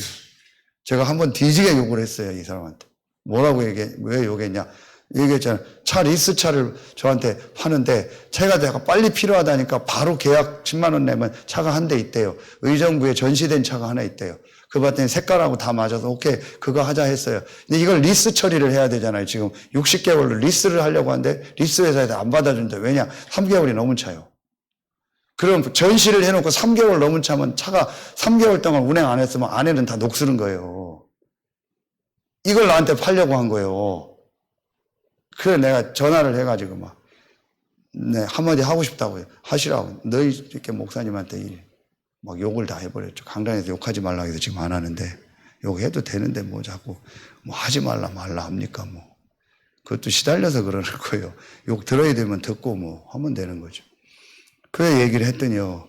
A: 제가 한번 뒤지게 욕을 했어요. 이 사람한테. 왜 욕했냐. 얘기했잖아요. 차 리스차를 저한테 파는데 차가 내가 빨리 필요하다니까 바로 계약 10만 원 내면 차가 한 대 있대요. 의정부에 전시된 차가 하나 있대요. 그 봤더니 색깔하고 다 맞아서 오케이 그거 하자 했어요. 근데 이걸 리스 처리를 해야 되잖아요. 지금 60개월로 리스를 하려고 하는데 리스 회사에서 안 받아준대. 왜냐? 3개월이 넘은 차요. 그럼 전시를 해놓고 3개월 넘은 차면 차가 3개월 동안 운행 안 했으면 안에는 다 녹슬은 거예요. 이걸 나한테 팔려고 한 거예요. 그래 내가 전화를 해가지고 한마디 하고 싶다고요. 하시라고. 너희 이렇게 목사님한테 막 욕을 다 해버렸죠. 강단에서 욕하지 말라고 해서 지금 안 하는데 욕해도 되는데 뭐 자꾸 뭐 하지 말라 합니까 뭐. 그것도 시달려서 그러는 거예요. 욕 들어야 되면 듣고 뭐 하면 되는 거죠. 그래 얘기를 했더니요.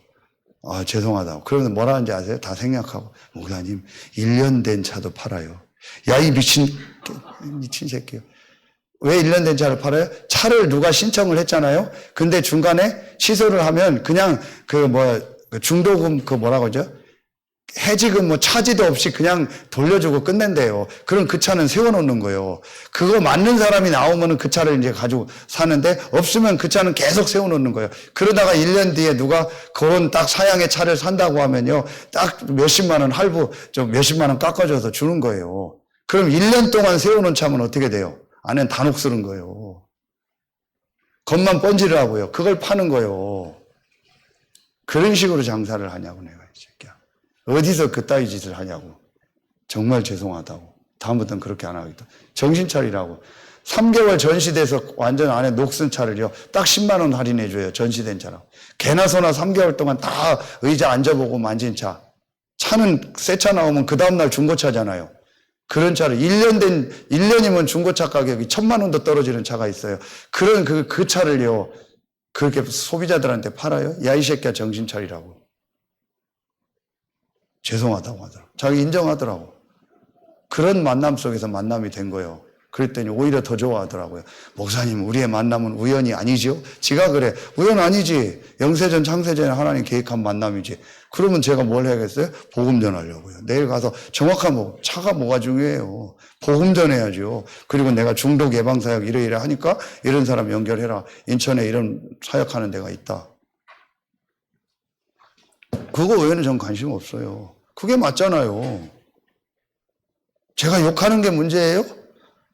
A: 죄송하다고. 그러면 뭐라 하는지 아세요? 다 생략하고. 목사님 1년 된 차도 팔아요. 야 이 미친 새끼요. 왜 1년 된 차를 팔아요? 차를 누가 신청을 했잖아요. 근데 중간에 시설을 하면 그냥 중도금 뭐라고 하죠? 해지금 차지도 없이 그냥 돌려주고 끝낸대요. 그럼 그 차는 세워놓는 거예요. 그거 맞는 사람이 나오면은 그 차를 이제 가지고 사는데 없으면 그 차는 계속 세워놓는 거예요. 그러다가 1년 뒤에 누가 그런 딱 사양의 차를 산다고 하면요. 딱 몇십만 원 할부, 몇십만 원 깎아줘서 주는 거예요. 그럼 1년 동안 세워놓은 차면 어떻게 돼요? 안엔 다 녹슬은 거예요. 겉만 번지르라고요. 그걸 파는 거예요. 그런 식으로 장사를 하냐고 내가 이 새끼야. 어디서 그따위 짓을 하냐고. 정말 죄송하다고. 다음부터는 그렇게 안 하겠다. 정신 차리라고. 3개월 전시돼서 완전 안에 녹슨 차를요. 딱 10만 원 할인해줘요. 전시된 차라고. 개나 소나 3개월 동안 다 의자 앉아보고 만진 차. 차는 새 차 나오면 그 다음날 중고차잖아요. 그런 차를 1년이면 중고차 가격이 1,000만 원도 떨어지는 차가 있어요. 그런 그 차를요, 그렇게 소비자들한테 팔아요? 야, 이 새끼야, 정신 차리라고. 죄송하다고 하더라고. 자기 인정하더라고. 그런 만남 속에서 만남이 된 거예요. 그랬더니 오히려 더 좋아하더라고요. 목사님, 우리의 만남은 우연이 아니죠? 지가 그래. 우연 아니지. 영세전 창세전에 하나님 계획한 만남이지. 그러면 제가 뭘 해야겠어요? 복음 전하려고요. 내일 가서 정확한 차가 뭐가 중요해요. 복음 전해야죠. 그리고 내가 중독 예방 사역 이래 하니까 이런 사람 연결해라. 인천에 이런 사역하는 데가 있다. 그거 외에는 전 관심 없어요. 그게 맞잖아요. 제가 욕하는 게 문제예요?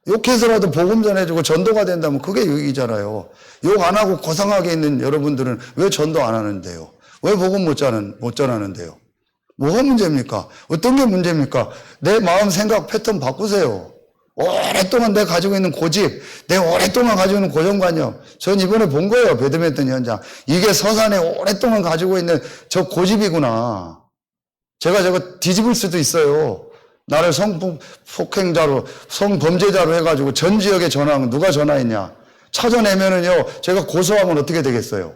A: 욕해서라도 복음 전해주고 전도가 된다면 그게 유익이잖아요. 욕 안 하고 고상하게 있는 여러분들은 왜 전도 안 하는데요? 왜 복음 못 전하는데요? 뭐가 문제입니까? 어떤 게 문제입니까? 내 마음 생각 패턴 바꾸세요. 오랫동안 내가 가지고 있는 고집, 내가 오랫동안 가지고 있는 고정관념. 전 이번에 본 거예요. 배드민턴 현장. 이게 서산에 오랫동안 가지고 있는 저 고집이구나. 제가 저거 뒤집을 수도 있어요. 나를 성폭행자로, 성범죄자로 해가지고 전 지역에 전화하면 누가 전화했냐? 찾아내면은요, 제가 고소하면 어떻게 되겠어요?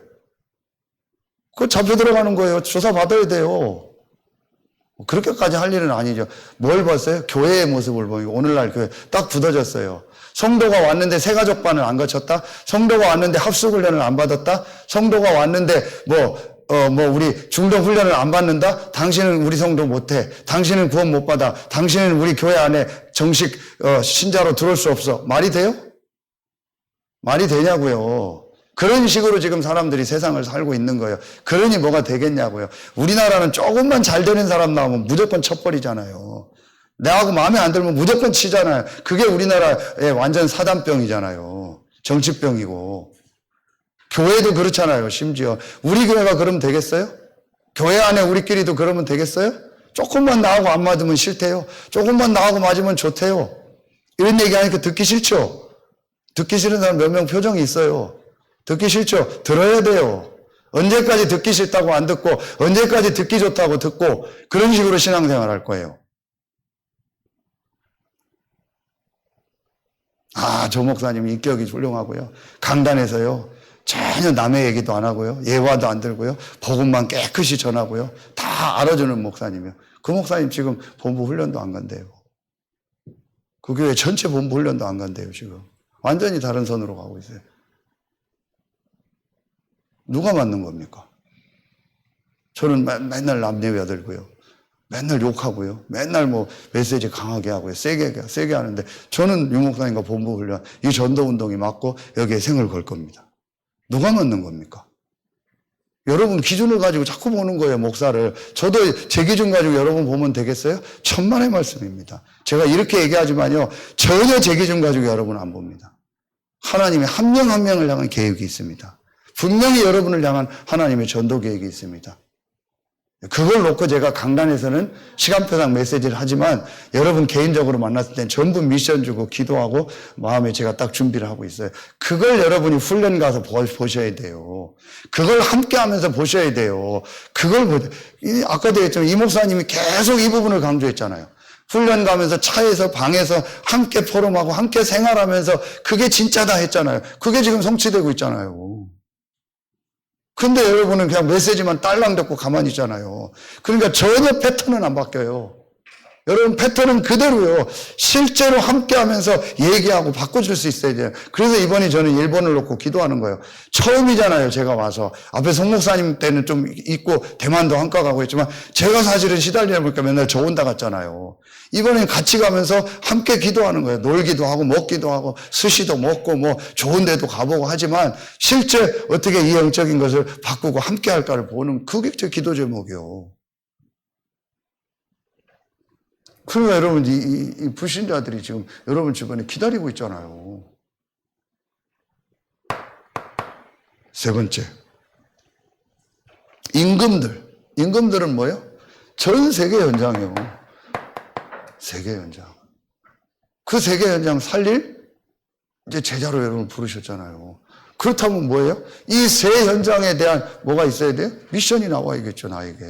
A: 그거 잡혀 들어가는 거예요. 조사받아야 돼요. 그렇게까지 할 일은 아니죠. 뭘 봤어요? 교회의 모습을 보고 오늘날 교회 딱 굳어졌어요. 성도가 왔는데 새가족반을 안 거쳤다? 성도가 왔는데 합숙훈련을 안 받았다? 성도가 왔는데 우리 중동훈련을 안 받는다? 당신은 우리 성도 못해. 당신은 구원 못 받아. 당신은 우리 교회 안에 정식 신자로 들어올 수 없어. 말이 돼요? 말이 되냐고요. 그런 식으로 지금 사람들이 세상을 살고 있는 거예요. 그러니 뭐가 되겠냐고요. 우리나라는 조금만 잘 되는 사람 나오면 무조건 쳐버리잖아요. 내하고 마음에 안 들면 무조건 치잖아요. 그게 우리나라의 완전 사단병이잖아요. 정치병이고. 교회도 그렇잖아요. 심지어. 우리 교회가 그러면 되겠어요? 교회 안에 우리끼리도 그러면 되겠어요? 조금만 나하고 안 맞으면 싫대요. 조금만 나하고 맞으면 좋대요. 이런 얘기하니까 듣기 싫죠? 듣기 싫은 사람 몇 명 표정이 있어요. 듣기 싫죠? 들어야 돼요. 언제까지 듣기 싫다고 안 듣고 언제까지 듣기 좋다고 듣고 그런 식으로 신앙생활 할 거예요. 저 목사님 인격이 훌륭하고요. 강단에서요. 전혀 남의 얘기도 안 하고요. 예화도 안 들고요. 복음만 깨끗이 전하고요. 다 알아주는 목사님이요. 그 목사님 지금 본부 훈련도 안 간대요. 그 교회 전체 본부 훈련도 안 간대요, 지금. 완전히 다른 선으로 가고 있어요. 누가 맞는 겁니까? 저는 맨날 남녀외아 들고요. 맨날 욕하고요. 맨날 메시지 강하게 하고요. 세게 하는데 저는 유 목사님과 본부 훈련, 이 전도 운동이 맞고 여기에 생을 걸 겁니다. 누가 맞는 겁니까? 여러분 기준을 가지고 자꾸 보는 거예요, 목사를. 저도 제 기준 가지고 여러분 보면 되겠어요? 천만의 말씀입니다. 제가 이렇게 얘기하지만요, 전혀 제 기준 가지고 여러분 안 봅니다. 하나님이 한 명 한 명을 향한 계획이 있습니다. 분명히 여러분을 향한 하나님의 전도 계획이 있습니다. 그걸 놓고 제가 강단에서는 시간표상 메시지를 하지만 여러분 개인적으로 만났을 땐 전부 미션 주고 기도하고 마음에 제가 딱 준비를 하고 있어요. 그걸 여러분이 훈련 가서 보셔야 돼요. 그걸 함께 하면서 보셔야 돼요. 아까도 했지만 이 목사님이 계속 이 부분을 강조했잖아요. 훈련 가면서 차에서 방에서 함께 포럼하고 함께 생활하면서 그게 진짜다 했잖아요. 그게 지금 성취되고 있잖아요. 근데 여러분은 그냥 메시지만 딸랑 듣고 가만히 있잖아요. 그러니까 전혀 패턴은 안 바뀌어요. 여러분 패턴은 그대로요. 실제로 함께 하면서 얘기하고 바꿔줄 수 있어야 돼요. 그래서 이번에 저는 일본을 놓고 기도하는 거예요. 처음이잖아요. 제가 와서. 앞에 송 목사님 때는 좀 있고 대만도 한가 가고 했지만 제가 사실은 시달리다 보니까 맨날 저 혼자 갔잖아요. 이번엔 같이 가면서 함께 기도하는 거예요. 놀기도 하고 먹기도 하고 스시도 먹고 좋은 데도 가보고 하지만 실제 어떻게 이 영적인 것을 바꾸고 함께 할까를 보는 그게 제 기도 제목이요. 그러니까 여러분, 이 불신자들이 지금 여러분 주변에 기다리고 있잖아요. 세 번째. 임금들. 임금들은 뭐예요? 전 세계 현장이요. 세계 현장. 그 세계 현장 살릴 이제 제자로 여러분 부르셨잖아요. 그렇다면 뭐예요? 이 세 현장에 대한 뭐가 있어야 돼요? 미션이 나와야겠죠, 나에게.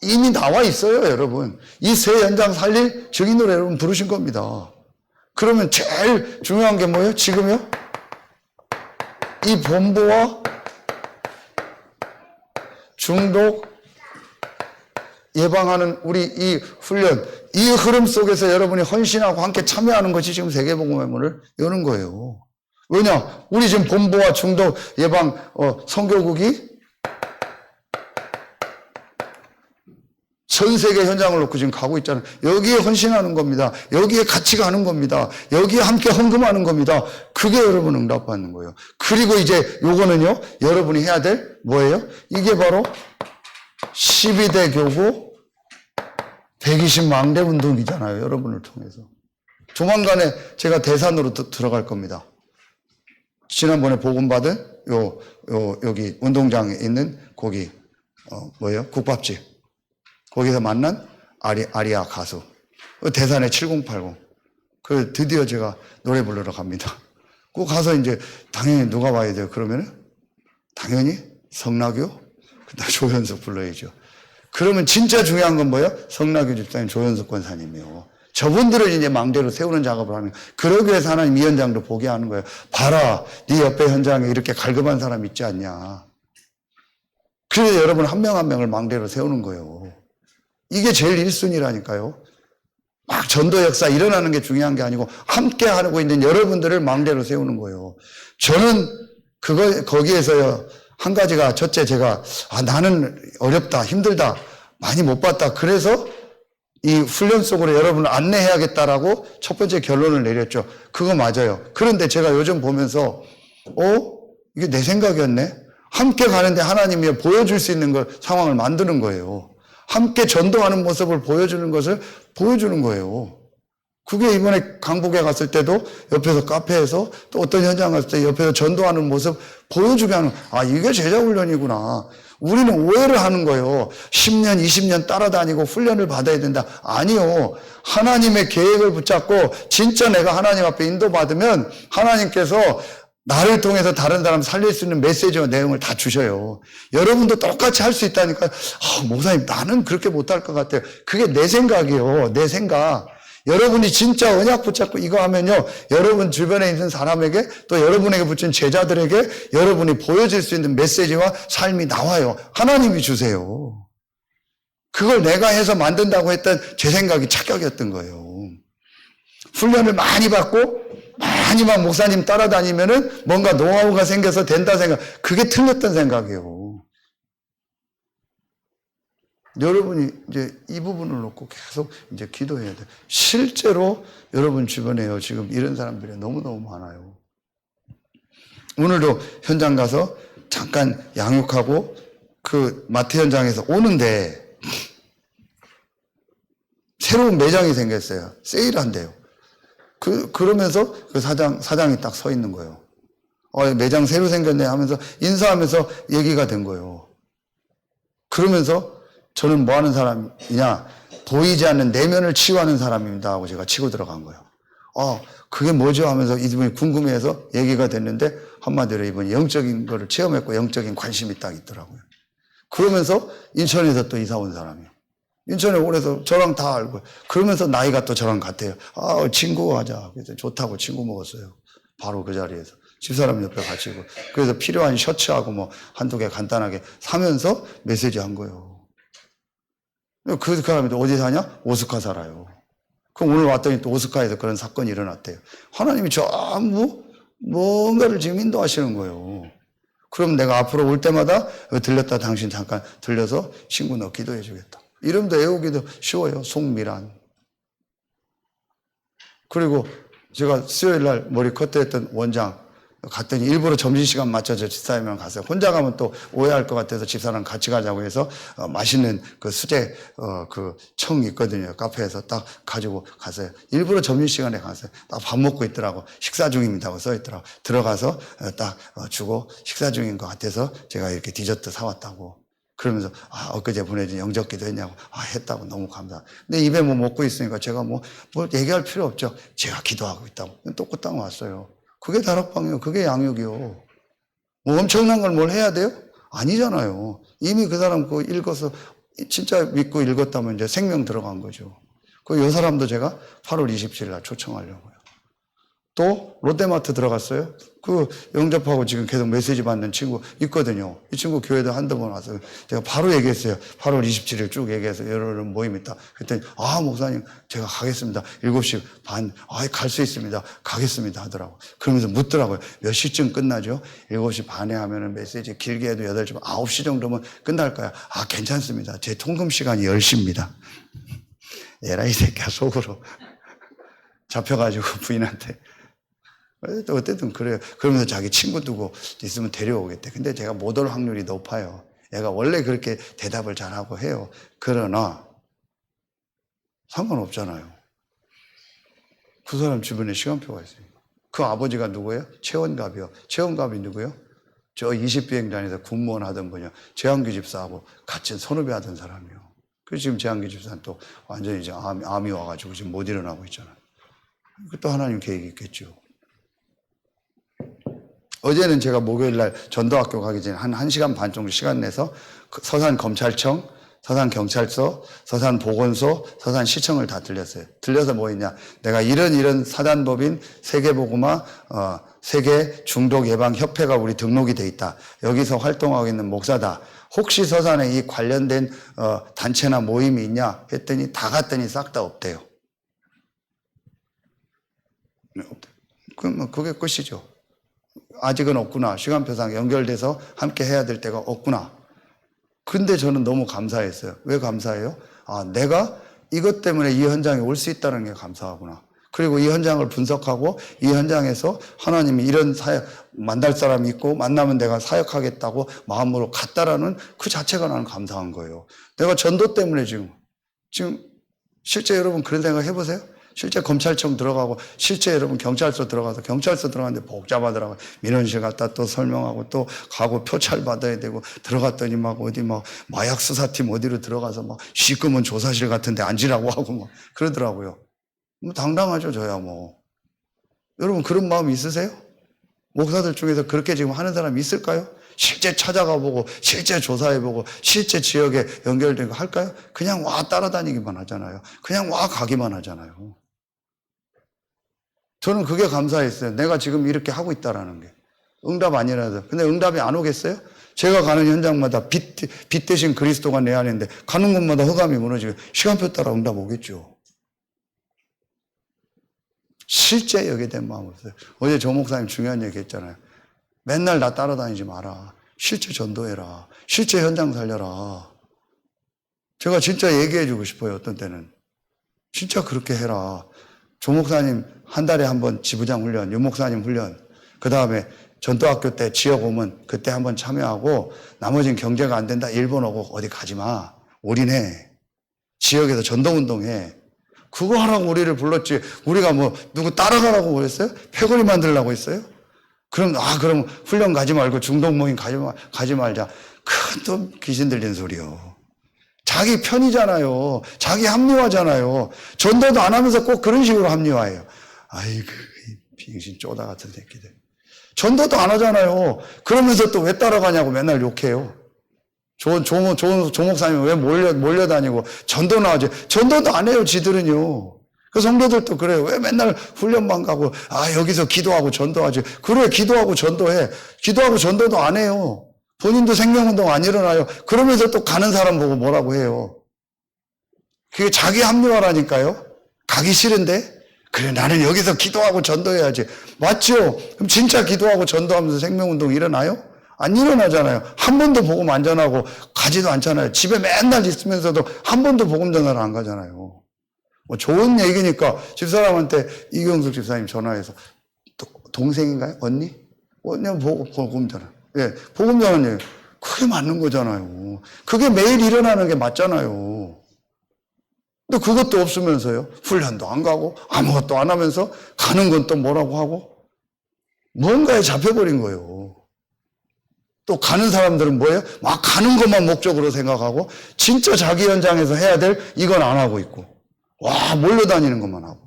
A: 이미 나와 있어요, 여러분. 이 세 현장 살릴 증인으로 여러분 부르신 겁니다. 그러면 제일 중요한 게 뭐예요? 지금요? 이 본부와 중독 예방하는 우리 이 훈련, 이 흐름 속에서 여러분이 헌신하고 함께 참여하는 것이 지금 세계복음의 문을 여는 거예요. 왜냐? 우리 지금 본보와 중독 예방 선교국이 전 세계 현장을 놓고 지금 가고 있잖아요. 여기에 헌신하는 겁니다. 여기에 같이 가는 겁니다. 여기에 함께 헌금하는 겁니다. 그게 여러분 응답받는 거예요. 그리고 이제 요거는요, 여러분이 해야 될 뭐예요? 이게 바로 12대 교구 120망대 운동이잖아요. 여러분을 통해서. 조만간에 제가 대산으로 들어갈 겁니다. 지난번에 복음받은 여기 운동장에 있는 거기 뭐예요? 국밥집. 거기서 만난 아리아 가수. 대산의 7080. 드디어 제가 노래 부르러 갑니다. 그 가서 이제 당연히 누가 와야 돼요? 그러면은 당연히 성낙교, 그다음 조현석 불러야죠. 그러면 진짜 중요한 건 뭐예요? 성낙교 집사님, 조현석 권사님이요. 저분들을 이제 망대로 세우는 작업을 하면, 그러기 위해서 하나님 이 현장도 보게 하는 거예요. 봐라, 네 옆에 현장에 이렇게 갈급한 사람 있지 않냐. 그래서 여러분 한 명 한 명을 망대로 세우는 거예요. 이게 제일 1순위라니까요. 막 전도 역사 일어나는 게 중요한 게 아니고 함께 하고 있는 여러분들을 망대로 세우는 거예요. 저는 거기에서요, 한 가지가, 첫째 제가 나는 어렵다, 힘들다, 많이 못 봤다. 그래서 이 훈련 속으로 여러분을 안내해야겠다라고 첫 번째 결론을 내렸죠. 그거 맞아요. 그런데 제가 요즘 보면서 이게 내 생각이었네. 함께 가는데 하나님이 보여줄 수 있는 걸, 상황을 만드는 거예요. 함께 전도하는 모습을 보여주는 것을 보여주는 거예요. 그게 이번에 강북에 갔을 때도 옆에서 카페에서, 또 어떤 현장 갔을 때 옆에서 전도하는 모습 보여주게 하는, 이게 제자훈련이구나. 우리는 오해를 하는 거예요. 10년, 20년 따라다니고 훈련을 받아야 된다. 아니요. 하나님의 계획을 붙잡고 진짜 내가 하나님 앞에 인도받으면 하나님께서 나를 통해서 다른 사람 살릴 수 있는 메시지와 내용을 다 주셔요. 여러분도 똑같이 할 수 있다니까, 목사님, 나는 그렇게 못할 것 같아요. 그게 내 생각이에요. 내 생각. 여러분이 진짜 언약 붙잡고 이거 하면요, 여러분 주변에 있는 사람에게, 또 여러분에게 붙인 제자들에게 여러분이 보여줄 수 있는 메시지와 삶이 나와요. 하나님이 주세요. 그걸 내가 해서 만든다고 했던 제 생각이 착각이었던 거예요. 훈련을 많이 받고 많이 막 목사님 따라다니면은 뭔가 노하우가 생겨서 된다 생각, 그게 틀렸던 생각이에요. 여러분이 이제 이 부분을 놓고 계속 이제 기도해야 돼요. 실제로 여러분 주변에요, 지금 이런 사람들이 너무너무 많아요. 오늘도 현장 가서 잠깐 양육하고 그 마트 현장에서 오는데 새로운 매장이 생겼어요. 세일한대요. 그러면서 그 사장이 딱 서 있는 거예요. 매장 새로 생겼네 하면서 인사하면서 얘기가 된 거예요. 그러면서 저는 뭐 하는 사람이냐, 보이지 않는 내면을 치유하는 사람입니다 하고 제가 치고 들어간 거예요. 그게 뭐죠 하면서 이분이 궁금해해서 얘기가 됐는데, 한마디로 이분이 영적인 거를 체험했고 영적인 관심이 딱 있더라고요. 그러면서 인천에서 또 이사 온 사람이에요. 인천에 오래서 저랑 다 알고, 그러면서 나이가 또 저랑 같아요. 친구 하자. 그래서 좋다고 친구 먹었어요. 바로 그 자리에서. 집사람 옆에 같이 있고. 그래서 필요한 셔츠하고 뭐 한두 개 간단하게 사면서 메시지 한 거예요. 그 사람이 또 어디 사냐? 오스카 살아요. 그럼 오늘 왔더니 또 오스카에서 그런 사건이 일어났대요. 하나님이 전부 뭔가를 지금 인도하시는 거예요. 그럼 내가 앞으로 올 때마다 들렸다, 당신 잠깐 들려서 친구 너 기도해 주겠다. 이름도 외우기도 쉬워요. 송미란. 그리고 제가 수요일 날 머리 커트했던 원장 갔더니 일부러 점심시간 맞춰서 집사님이랑 갔어요. 혼자 가면 또 오해할 것 같아서 집사랑 같이 가자고 해서 맛있는 그 수제 그 청 있거든요. 카페에서 딱 가지고 갔어요. 일부러 점심시간에 갔어요. 딱 밥 먹고 있더라고. 식사 중입니다 하고 써 있더라고. 들어가서 딱 주고 식사 중인 것 같아서 제가 이렇게 디저트 사왔다고. 그러면서 엊그제 보내준 영접기도 했냐고. 했다고. 너무 감사합니다. 근데 입에 뭐 먹고 있으니까 제가 뭐 얘기할 필요 없죠. 제가 기도하고 있다고. 또 꾸땅 왔어요. 그게 다락방이요. 그게 양육이요. 뭐 엄청난 걸 뭘 해야 돼요? 아니잖아요. 이미 그 사람 그거 읽어서 진짜 믿고 읽었다면 이제 생명 들어간 거죠. 이 사람도 제가 8월 27일 날 초청하려고요. 또 롯데마트 들어갔어요. 그 영접하고 지금 계속 메시지 받는 친구 있거든요. 이 친구 교회도 한두 번 와서 제가 바로 얘기했어요. 8월 27일 쭉 얘기해서 여러분 모임 있다. 그랬더니 목사님 제가 가겠습니다. 7시 반 갈 수 있습니다. 가겠습니다 하더라고. 그러면서 묻더라고요. 몇 시쯤 끝나죠? 7시 반에 하면은 메시지 길게 해도 8시 반, 9시 정도면 끝날까요? 괜찮습니다. 제 통금 시간이 10시입니다. 에라이 새끼야 속으로 잡혀가지고 부인한테 어쨌든 그래요. 그러면서 자기 친구 두고 있으면 데려오겠대. 근데 제가 못 올 확률이 높아요. 얘가 원래 그렇게 대답을 잘하고 해요. 그러나 상관없잖아요. 그 사람 주변에 시간표가 있어요. 그 아버지가 누구예요? 최원갑이요. 최원갑이 누구예요? 저 20비행단에서 군무원 하던 분이요. 재한규 집사하고 같이 선후배 하던 사람이요. 그래서 지금 재한규 집사는 또 완전히 이제 암이 와가지고 지금 못 일어나고 있잖아요. 또 하나님 계획이 있겠죠. 어제는 제가 목요일날 전도학교 가기 전에 한 1시간 반 정도 시간 내서 서산검찰청, 서산경찰서, 서산보건소, 서산시청을 다 들렸어요. 들려서 뭐 했냐. 내가 이런 사단법인 세계보고마, 세계 중독 예방 협회가 우리 등록이 돼 있다. 여기서 활동하고 있는 목사다. 혹시 서산에 이 관련된 단체나 모임이 있냐 했더니 다 갔더니 싹 다 없대요. 그럼 그게 끝이죠. 아직은 없구나. 시간표상 연결돼서 함께 해야 될 때가 없구나. 근데 저는 너무 감사했어요. 왜 감사해요? 내가 이것 때문에 이 현장에 올 수 있다는 게 감사하구나. 그리고 이 현장을 분석하고 이 현장에서 하나님이 이런 사역, 만날 사람이 있고 만나면 내가 사역하겠다고 마음으로 갔다라는 그 자체가 나는 감사한 거예요. 내가 전도 때문에 지금 실제 여러분 그런 생각 해보세요. 실제 검찰청 들어가고 실제 여러분 경찰서 들어가서 경찰서 들어갔는데 복잡하더라고요. 민원실 갔다 또 설명하고 또 가고 표찰 받아야 되고 들어갔더니 막 어디 막 마약 수사팀 어디로 들어가서 막 시꺼먼 조사실 같은데 앉으라고 하고 막 그러더라고요. 뭐 당당하죠 저야 뭐. 여러분 그런 마음 있으세요? 목사들 중에서 그렇게 지금 하는 사람이 있을까요? 실제 찾아가 보고 실제 조사해 보고 실제 지역에 연결된 거 할까요? 그냥 와 따라다니기만 하잖아요. 그냥 와 가기만 하잖아요. 저는 그게 감사했어요. 내가 지금 이렇게 하고 있다라는 게. 응답 아니라도. 근데 응답이 안 오겠어요? 제가 가는 현장마다 빛 대신 그리스도가 내 안에 있는데 가는 곳마다 흑암이 무너지고 시간표 따라 응답 오겠죠. 실제 여기에 대한 마음 없어요. 어제 조 목사님 중요한 얘기 했잖아요. 맨날 나 따라다니지 마라. 실제 전도해라. 실제 현장 살려라. 제가 진짜 얘기해주고 싶어요. 어떤 때는. 진짜 그렇게 해라. 조 목사님 한 달에 한 번 지부장 훈련, 유 목사님 훈련, 그 다음에 전도학교 때 지역 오면 그때 한번 참여하고 나머지는 경제가 안 된다. 일본 오고 어디 가지 마. 올인해. 지역에서 전도운동해. 그거 하라고 우리를 불렀지. 우리가 뭐 누구 따라가라고 그랬어요? 패거리 만들려고 했어요? 그럼 훈련 가지 말고 중독 모임 가지 말자. 큰 또 귀신 들린 소리요. 자기 편이잖아요. 자기 합리화잖아요. 전도도 안 하면서 꼭 그런 식으로 합리화해요. 아이고, 빙신 쪼다 같은 새끼들. 전도도 안 하잖아요. 그러면서 또 왜 따라가냐고 맨날 욕해요. 조 목사님 왜 몰려다니고 전도나 하지. 전도도 안 해요, 지들은요. 그 성도들도 그래요. 왜 맨날 훈련만 가고, 여기서 기도하고 전도하지. 그래, 기도하고 전도해. 기도하고 전도도 안 해요. 본인도 생명운동 안 일어나요. 그러면서 또 가는 사람 보고 뭐라고 해요. 그게 자기 합리화라니까요. 가기 싫은데? 그래, 나는 여기서 기도하고 전도해야지. 맞죠? 그럼 진짜 기도하고 전도하면서 생명운동 일어나요? 안 일어나잖아요. 한 번도 복음 안 전하고 가지도 않잖아요. 집에 맨날 있으면서도 한 번도 복음 전하러 안 가잖아요. 뭐 좋은 얘기니까 집사람한테 이경숙 집사님 전화해서 동생인가요? 언니? 복음 전화. 예, 복음 전하는 얘기. 그게 맞는 거잖아요. 그게 매일 일어나는 게 맞잖아요. 근데 그것도 없으면서요. 훈련도 안 가고 아무것도 안 하면서 가는 건 또 뭐라고 하고 뭔가에 잡혀버린 거예요. 또 가는 사람들은 뭐예요? 막 가는 것만 목적으로 생각하고 진짜 자기 현장에서 해야 될 이건 안 하고 있고 몰려다니는 것만 하고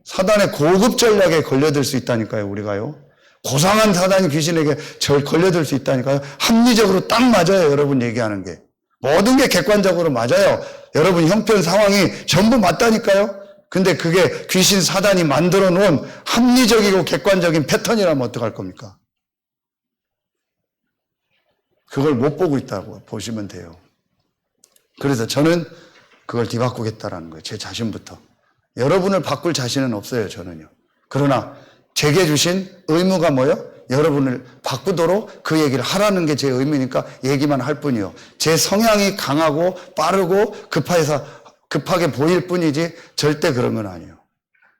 A: 사단의 고급 전략에 걸려들 수 있다니까요. 우리가요. 고상한 사단이 귀신에게 걸려들 수 있다니까요. 합리적으로 딱 맞아요. 여러분 얘기하는 게. 모든 게 객관적으로 맞아요. 여러분 형편 상황이 전부 맞다니까요. 근데 그게 귀신 사단이 만들어 놓은 합리적이고 객관적인 패턴이라면 어떡할 겁니까? 그걸 못 보고 있다고 보시면 돼요. 그래서 저는 그걸 뒤바꾸겠다라는 거예요. 제 자신부터. 여러분을 바꿀 자신은 없어요, 저는요. 그러나 제게 주신 의무가 뭐예요? 여러분을 바꾸도록 그 얘기를 하라는 게 제 의무니까 얘기만 할 뿐이요. 제 성향이 강하고 빠르고 급하게 보일 뿐이지 절대 그런 건 아니에요.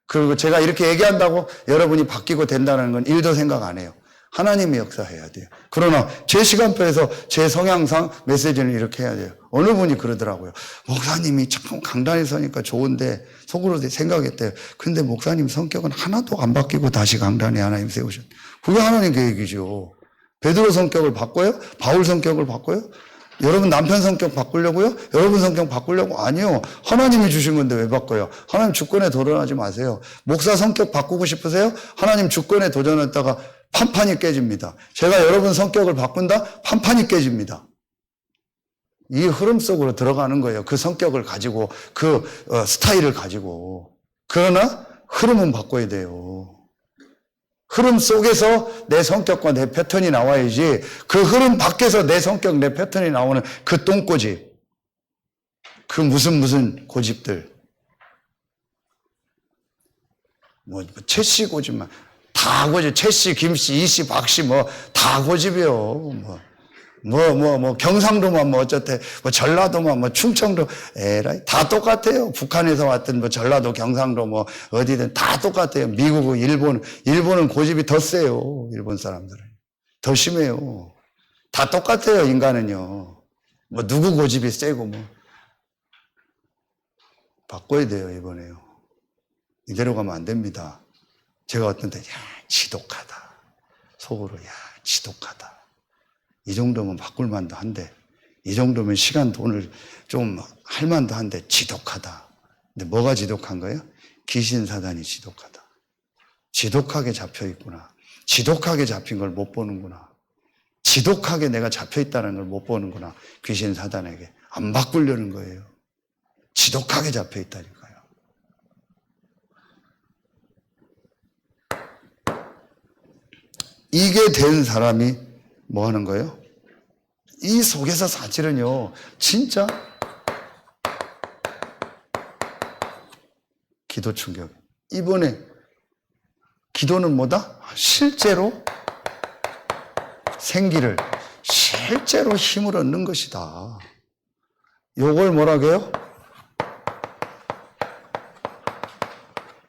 A: 그리고 제가 이렇게 얘기한다고 여러분이 바뀌고 된다는 건 1도 생각 안 해요. 하나님이 역사해야 돼요. 그러나 제 시간표에서 제 성향상 메시지는 이렇게 해야 돼요. 어느 분이 그러더라고요. 목사님이 참 강단에 서니까 좋은데 속으로 생각했대요. 근데 목사님 성격은 하나도 안 바뀌고 다시 강단에 하나님 세우셨. 그게 하나님 계획이죠. 베드로 성격을 바꿔요? 바울 성격을 바꿔요? 여러분 남편 성격 바꾸려고요? 여러분 성격 바꾸려고? 아니요. 하나님이 주신 건데 왜 바꿔요? 하나님 주권에 도전하지 마세요. 목사 성격 바꾸고 싶으세요? 하나님 주권에 도전했다가 판판이 깨집니다. 제가 여러분 성격을 바꾼다? 판판이 깨집니다. 이 흐름 속으로 들어가는 거예요. 그 성격을 가지고, 그 스타일을 가지고. 그러나 흐름은 바꿔야 돼요. 흐름 속에서 내 성격과 내 패턴이 나와야지 그 흐름 밖에서 내 성격, 내 패턴이 나오는 그 똥고집. 그 무슨 고집들. 채씨 고집만. 다 고집. 채씨, 김씨, 이씨, 박씨 다 고집이요. 경상도만 어쩌대, 전라도만 충청도, 에라이, 다 똑같아요. 북한에서 왔든 전라도, 경상도 어디든 다 똑같아요. 미국은, 일본은 고집이 더 세요. 일본 사람들은. 더 심해요. 다 똑같아요, 인간은요. 누구 고집이 세고 바꿔야 돼요, 이번에요. 이대로 가면 안 됩니다. 제가 어떤 때, 지독하다. 속으로, 지독하다. 이 정도면 바꿀 만도 한데, 이 정도면 시간, 돈을 좀 할 만도 한데, 지독하다. 근데 뭐가 지독한 거예요? 귀신 사단이 지독하다. 지독하게 잡혀 있구나. 지독하게 잡힌 걸 못 보는구나. 지독하게 내가 잡혀 있다는 걸 못 보는구나. 귀신 사단에게. 안 바꾸려는 거예요. 지독하게 잡혀 있다니까요. 이게 된 사람이 뭐 하는 거예요? 이 속에서 사실은요, 진짜 기도 충격. 이번에 기도는 뭐다? 실제로 생기를, 실제로 힘을 얻는 것이다. 요걸 뭐라고 해요?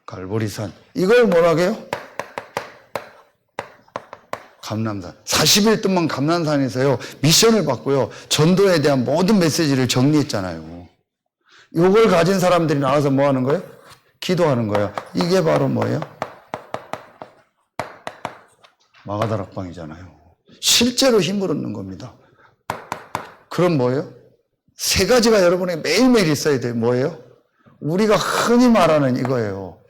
A: 갈보리산. 이걸 뭐라고 해요? 감람산. 40일 동안 감람산에서요, 미션을 받고요, 전도에 대한 모든 메시지를 정리했잖아요. 요걸 가진 사람들이 나와서 뭐 하는 거예요? 기도하는 거예요. 이게 바로 뭐예요? 마가다락방이잖아요. 실제로 힘을 얻는 겁니다. 그럼 뭐예요? 세 가지가 여러분에게 매일매일 있어야 돼요. 뭐예요? 우리가 흔히 말하는 이거예요.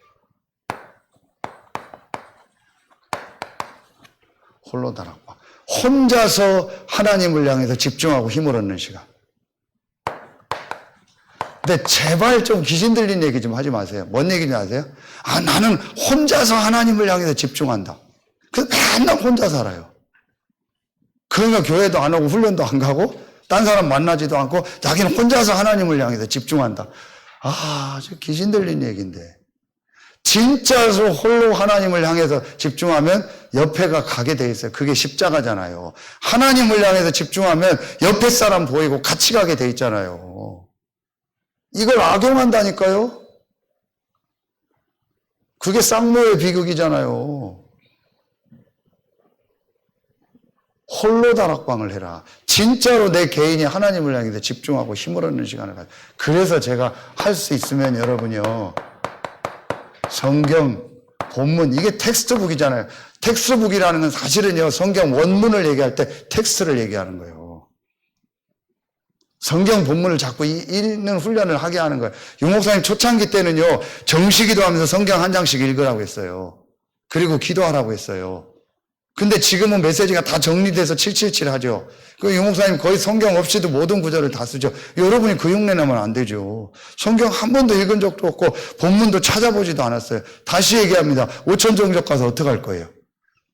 A: 홀로 다락방. 혼자서 하나님을 향해서 집중하고 힘을 얻는 시간. 근데 제발 좀 귀신 들린 얘기 좀 하지 마세요. 뭔 얘기인지 아세요? 나는 혼자서 하나님을 향해서 집중한다. 그래서 맨날 혼자 살아요. 그러니까 교회도 안 오고 훈련도 안 가고 딴 사람 만나지도 않고 자기는 혼자서 하나님을 향해서 집중한다. 저 귀신 들린 얘기인데. 진짜로 홀로 하나님을 향해서 집중하면 옆에가 가게 돼 있어요. 그게 십자가잖아요. 하나님을 향해서 집중하면 옆에 사람 보이고 같이 가게 돼 있잖아요. 이걸 악용한다니까요. 그게 쌍모의 비극이잖아요. 홀로 다락방을 해라. 진짜로 내 개인이 하나님을 향해서 집중하고 힘을 얻는 시간을 가져. 그래서 제가 할 수 있으면 여러분이요, 성경 본문, 이게 텍스트북이잖아요. 텍스트북이라는 건 사실은요, 성경 원문을 얘기할 때 텍스트를 얘기하는 거예요. 성경 본문을 자꾸 읽는 훈련을 하게 하는 거예요. 유목사님 초창기 때는요, 정시기도 하면서 성경 한 장씩 읽으라고 했어요. 그리고 기도하라고 했어요. 근데 지금은 메시지가 다 정리돼서 777 하죠. 그 유목사님 거의 성경 없이도 모든 구절을 다 쓰죠. 여러분이 그 흉내 내면 안 되죠. 성경 한 번도 읽은 적도 없고 본문도 찾아보지도 않았어요. 다시 얘기합니다. 5천 정적 가서 어떻게 할 거예요?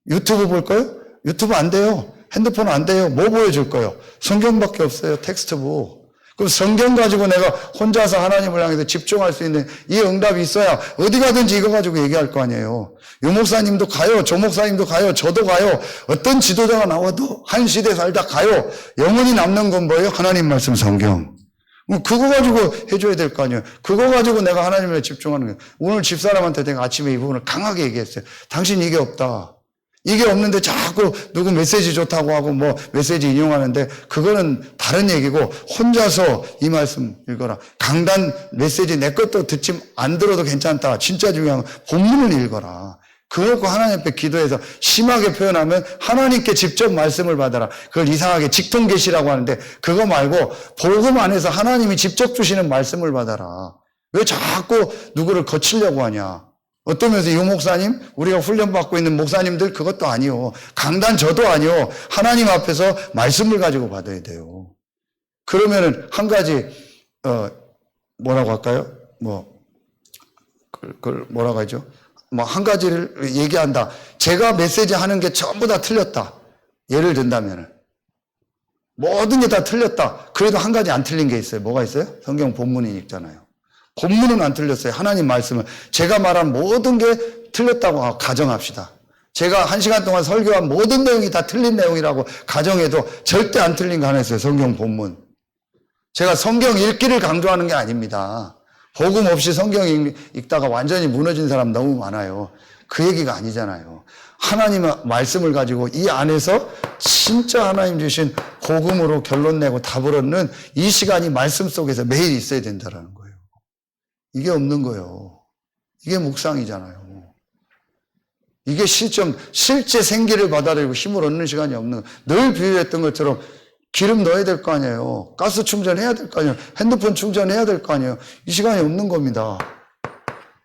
A: 유튜브 볼 거예요? 유튜브 안 돼요. 핸드폰 안 돼요. 뭐 보여줄 거예요? 성경밖에 없어요. 텍스트북. 그럼 성경 가지고 내가 혼자서 하나님을 향해서 집중할 수 있는 이 응답이 있어야 어디 가든지 이거 가지고 얘기할 거 아니에요. 유 목사님도 가요. 조 목사님도 가요. 저도 가요. 어떤 지도자가 나와도 한 시대 살다 가요. 영원히 남는 건 뭐예요? 하나님 말씀 성경. 그거 가지고 해줘야 될 거 아니에요. 그거 가지고 내가 하나님에 집중하는 거예요. 오늘 집사람한테 내가 아침에 이 부분을 강하게 얘기했어요. 당신 이게 없다. 이게 없는데 자꾸 누구 메시지 좋다고 하고 뭐 메시지 인용하는데 그거는 다른 얘기고 혼자서 이 말씀 읽어라. 강단 메시지 내 것도 듣지 안 들어도 괜찮다. 진짜 중요한 건 본문을 읽어라. 그렇고 하나님 앞에 기도해서 심하게 표현하면 하나님께 직접 말씀을 받아라. 그걸 이상하게 직통계시라고 하는데 그거 말고 복음 안에서 하나님이 직접 주시는 말씀을 받아라. 왜 자꾸 누구를 거치려고 하냐. 어떤 면에서 이 목사님, 우리가 훈련받고 있는 목사님들 그것도 아니요. 강단 저도 아니요. 하나님 앞에서 말씀을 가지고 받아야 돼요. 그러면은 한 가지 뭐라고 할까요? 그걸 뭐라고 하죠? 한 가지를 얘기한다. 제가 메시지 하는 게 전부 다 틀렸다. 예를 든다면은 모든 게 다 틀렸다. 그래도 한 가지 안 틀린 게 있어요. 뭐가 있어요? 성경 본문이 있잖아요. 본문은 안 틀렸어요. 하나님 말씀은. 제가 말한 모든 게 틀렸다고 가정합시다. 제가 1시간 동안 설교한 모든 내용이 다 틀린 내용이라고 가정해도 절대 안 틀린 거 하나 있어요. 성경 본문. 제가 성경 읽기를 강조하는 게 아닙니다. 복음 없이 성경 읽다가 완전히 무너진 사람 너무 많아요. 그 얘기가 아니잖아요. 하나님의 말씀을 가지고 이 안에서 진짜 하나님 주신 복음으로 결론 내고 답을 얻는 이 시간이 말씀 속에서 매일 있어야 된다는 거예요. 이게 없는 거예요. 이게 묵상이잖아요. 이게 실제 생기를 받아들이고 힘을 얻는 시간이 없는 거예요. 늘 비유했던 것처럼 기름 넣어야 될 거 아니에요. 가스 충전해야 될 거 아니에요. 핸드폰 충전해야 될 거 아니에요. 이 시간이 없는 겁니다.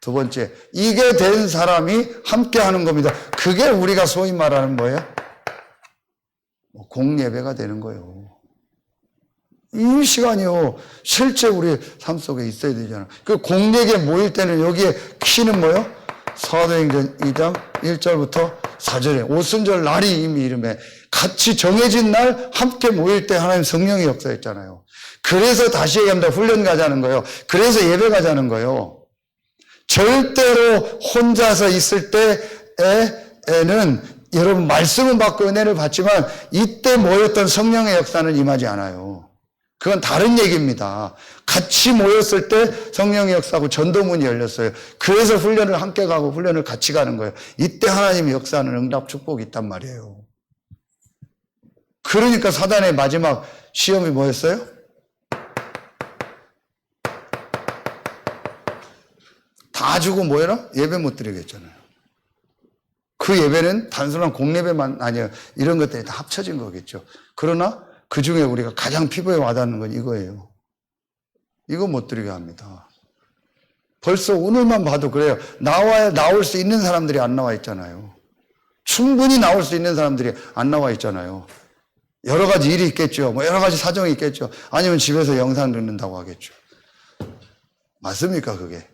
A: 두 번째, 이게 된 사람이 함께 하는 겁니다. 그게 우리가 소위 말하는 뭐예요? 공예배가 되는 거예요. 이 시간이요. 실제 우리 삶 속에 있어야 되잖아요. 그 공예계 모일 때는 여기에 키는 뭐예요? 사도행전 2장 1절부터 4절에 오순절 날이 이미 이름에 같이 정해진 날 함께 모일 때 하나님 성령의 역사했잖아요. 그래서 다시 얘기합니다. 훈련 가자는 거예요. 그래서 예배 가자는 거예요. 절대로 혼자서 있을 때에는 여러분 말씀은 받고 은혜를 받지만 이때 모였던 성령의 역사는 임하지 않아요. 그건 다른 얘기입니다. 같이 모였을 때 성령의 역사하고 전도문이 열렸어요. 그래서 훈련을 함께 가고 훈련을 같이 가는 거예요. 이때 하나님의 역사는 응답 축복이 있단 말이에요. 그러니까 사단의 마지막 시험이 뭐였어요? 다 주고 뭐해라? 예배 못 드리겠잖아요. 그 예배는 단순한 공예배만 아니에요. 이런 것들이 다 합쳐진 거겠죠. 그러나 그 중에 우리가 가장 피부에 와닿는 건 이거예요. 이거 못 드리게 합니다. 벌써 오늘만 봐도 그래요. 나올 수 있는 사람들이 안 나와 있잖아요. 충분히 나올 수 있는 사람들이 안 나와 있잖아요. 여러 가지 일이 있겠죠. 여러 가지 사정이 있겠죠. 아니면 집에서 영상 듣는다고 하겠죠. 맞습니까, 그게?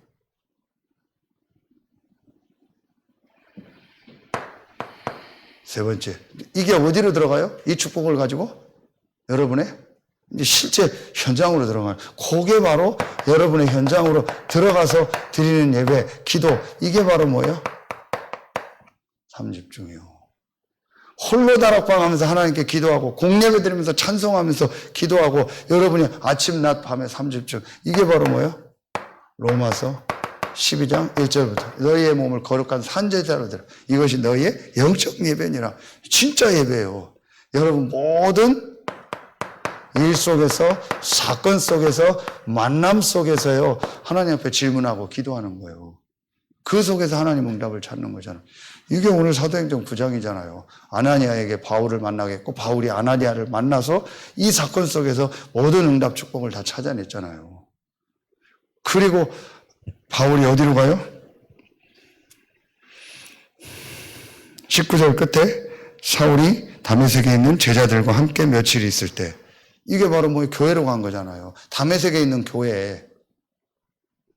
A: 세 번째, 이게 어디로 들어가요? 이 축복을 가지고 여러분의 이제 실제 현장으로 들어가요. 그게 바로 여러분의 현장으로 들어가서 드리는 예배, 기도. 이게 바로 뭐예요? 삼집중이요. 홀로 다락방 하면서 하나님께 기도하고 공예배 드리면서 찬송하면서 기도하고 여러분이 아침 낮 밤에 삼집중. 이게 바로 뭐예요? 로마서 12장 1절부터 너희의 몸을 거룩한 산제사로 드려. 이것이 너희의 영적 예배니라. 진짜 예배예요. 여러분 모든 일 속에서 사건 속에서 만남 속에서요. 하나님 앞에 질문하고 기도하는 거예요. 그 속에서 하나님 응답을 찾는 거잖아요. 이게 오늘 사도행전 9장이잖아요. 아나니아에게 바울을 만나겠고 바울이 아나니아를 만나서 이 사건 속에서 모든 응답 축복을 다 찾아냈잖아요. 그리고 바울이 어디로 가요? 19절 끝에 사울이 다메섹에 있는 제자들과 함께 며칠 있을 때, 이게 바로 뭐 교회로 간 거잖아요. 다메섹에 있는 교회,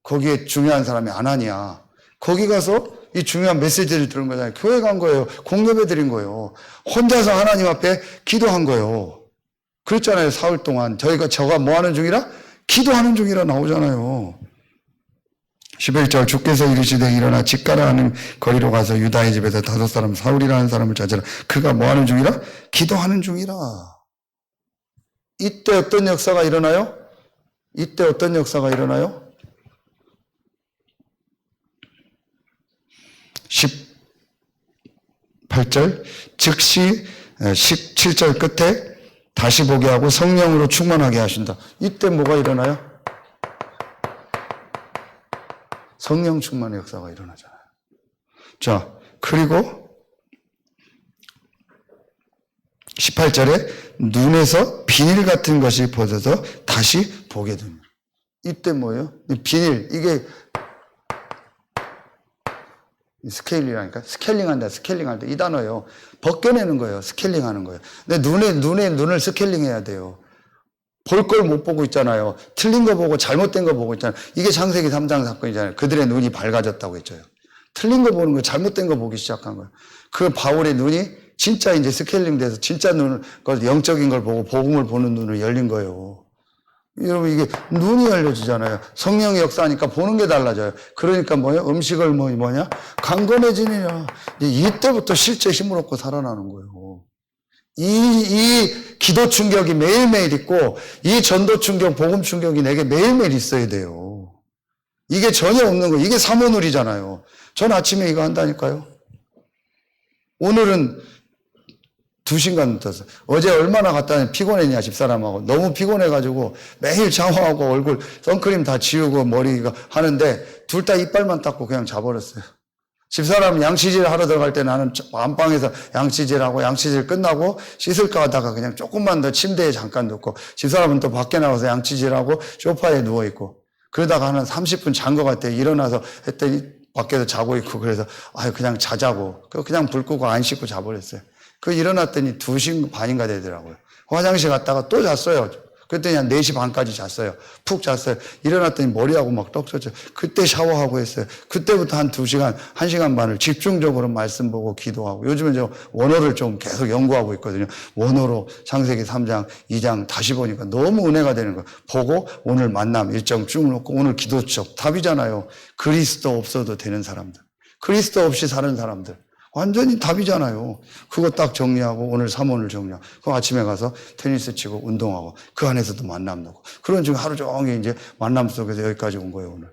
A: 거기에 중요한 사람이 아나니야. 거기 가서 이 중요한 메시지를 들은 거잖아요. 교회 간 거예요. 공급해 드린 거예요. 혼자서 하나님 앞에 기도한 거예요. 그랬잖아요. 사흘 동안 저가 뭐 하는 중이라? 기도하는 중이라 나오잖아요. 11절 주께서 이르시되 일어나 집가라 하는 거리로 가서 유다의 집에서 5 사울이라는 사람을 찾으라. 그가 뭐 하는 중이라? 기도하는 중이라. 이때 어떤 역사가 일어나요? 이때 어떤 역사가 일어나요? 18절 즉시 17절 끝에 다시 보게 하고 성령으로 충만하게 하신다. 이때 뭐가 일어나요? 성령 충만의 역사가 일어나잖아요. 자, 그리고 18절에 눈에서 비닐 같은 것이 벗어서 다시 보게 됩니다. 이때 뭐예요? 비닐, 이게 스케일이라니까. 스케일링한다, 스케일링한다. 이 단어예요. 벗겨내는 거예요. 스케일링하는 거예요. 근데 눈을 스케일링해야 돼요. 볼 걸 못 보고 있잖아요. 틀린 거 보고 잘못된 거 보고 있잖아요. 이게 창세기 3장 사건이잖아요. 그들의 눈이 밝아졌다고 했죠. 틀린 거 보는 거, 잘못된 거 보기 시작한 거예요. 그 바울의 눈이 진짜 이제 스케일링 돼서 진짜 영적인 걸 보고 복음을 보는 눈을 열린 거예요. 여러분, 이게 눈이 열려지잖아요. 성령의 역사니까 보는 게 달라져요. 그러니까 뭐냐? 음식을 뭐냐? 강건해지느냐. 이때부터 실제 힘을 얻고 살아나는 거예요. 이 기도 충격이 매일매일 있고, 이 전도 충격, 복음 충격이 내게 매일매일 있어야 돼요. 이게 전혀 없는 거예요. 이게 사모놀이잖아요. 전 아침에 이거 한다니까요. 오늘은 2시간 떴어. 어제 얼마나 갔다 피곤했냐, 집사람하고. 너무 피곤해가지고 매일 샤워하고 얼굴 선크림 다 지우고 머리가 하는데 둘 다 이빨만 닦고 그냥 자버렸어요. 집사람 양치질 하러 들어갈 때 나는 안방에서 양치질하고 양치질 끝나고 씻을까 하다가 그냥 조금만 더 침대에 잠깐 눕고 집사람은 또 밖에 나와서 양치질하고 소파에 누워있고 그러다가 한 30분 잔 것 같아. 일어나서 했더니 밖에서 자고 있고 그래서 그냥 자자고 그냥 불 끄고 안 씻고 자버렸어요. 일어났더니 2시 반인가 되더라고요. 화장실 갔다가 또 잤어요. 그랬더니 한 4시 반까지 잤어요. 푹 잤어요. 일어났더니 머리하고 막 떡쳤죠. 그때 샤워하고 했어요. 그때부터 한 2시간, 1시간 반을 집중적으로 말씀 보고 기도하고. 요즘은 저 원어를 좀 계속 연구하고 있거든요. 원어로 창세기 3장, 2장 다시 보니까 너무 은혜가 되는 거예요. 보고 오늘 만남 일정 쭉 놓고 오늘 기도적 답이잖아요. 그리스도 없어도 되는 사람들. 그리스도 없이 사는 사람들. 완전히 답이잖아요. 그거 딱 정리하고 오늘 사모를 정리하고 그 아침에 가서 테니스 치고 운동하고 그 안에서도 만남 놓고 그런 중에 하루 종일 이제 만남 속에서 여기까지 온 거예요. 오늘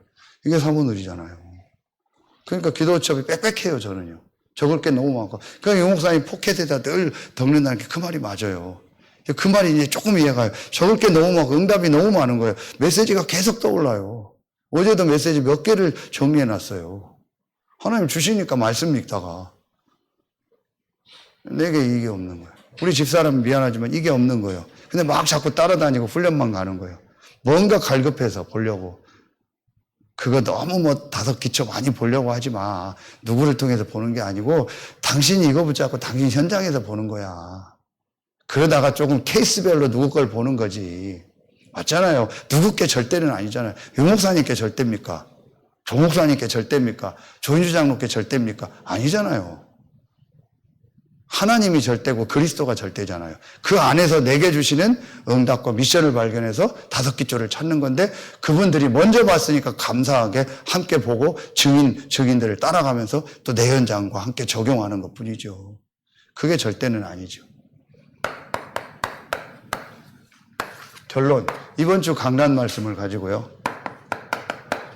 A: 이게 사모늘이잖아요. 그러니까 기도첩이 빽빽해요. 저는요. 적을 게 너무 많고 그러니까 유 목사님 포켓에다 늘 적는다는 게 그 말이 맞아요. 그 말이 이제 조금 이해가 가요. 적을 게 너무 많고 응답이 너무 많은 거예요. 메시지가 계속 떠올라요. 어제도 메시지 몇 개를 정리해 놨어요. 하나님 주시니까 말씀 읽다가 내게 이게 없는 거예요. 우리 집사람은 미안하지만 이게 없는 거예요. 근데 막 자꾸 따라다니고 훈련만 가는 거예요. 뭔가 갈급해서 보려고. 그거 너무 5기초 많이 보려고 하지 마. 누구를 통해서 보는 게 아니고 당신이 이거 붙잡고 당신 현장에서 보는 거야. 그러다가 조금 케이스별로 누구 걸 보는 거지. 맞잖아요. 누구 게 절대는 아니잖아요. 유 목사님께 절대입니까? 조 목사님께 절대입니까? 조인주 장로께 절대입니까? 아니잖아요. 하나님이 절대고 그리스도가 절대잖아요. 그 안에서 내게 주시는 응답과 미션을 발견해서 5기초를 찾는 건데 그분들이 먼저 봤으니까 감사하게 함께 보고 증인들을 따라가면서 또 내 현장과 함께 적용하는 것 뿐이죠. 그게 절대는 아니죠. 결론, 이번 주 강단 말씀을 가지고요.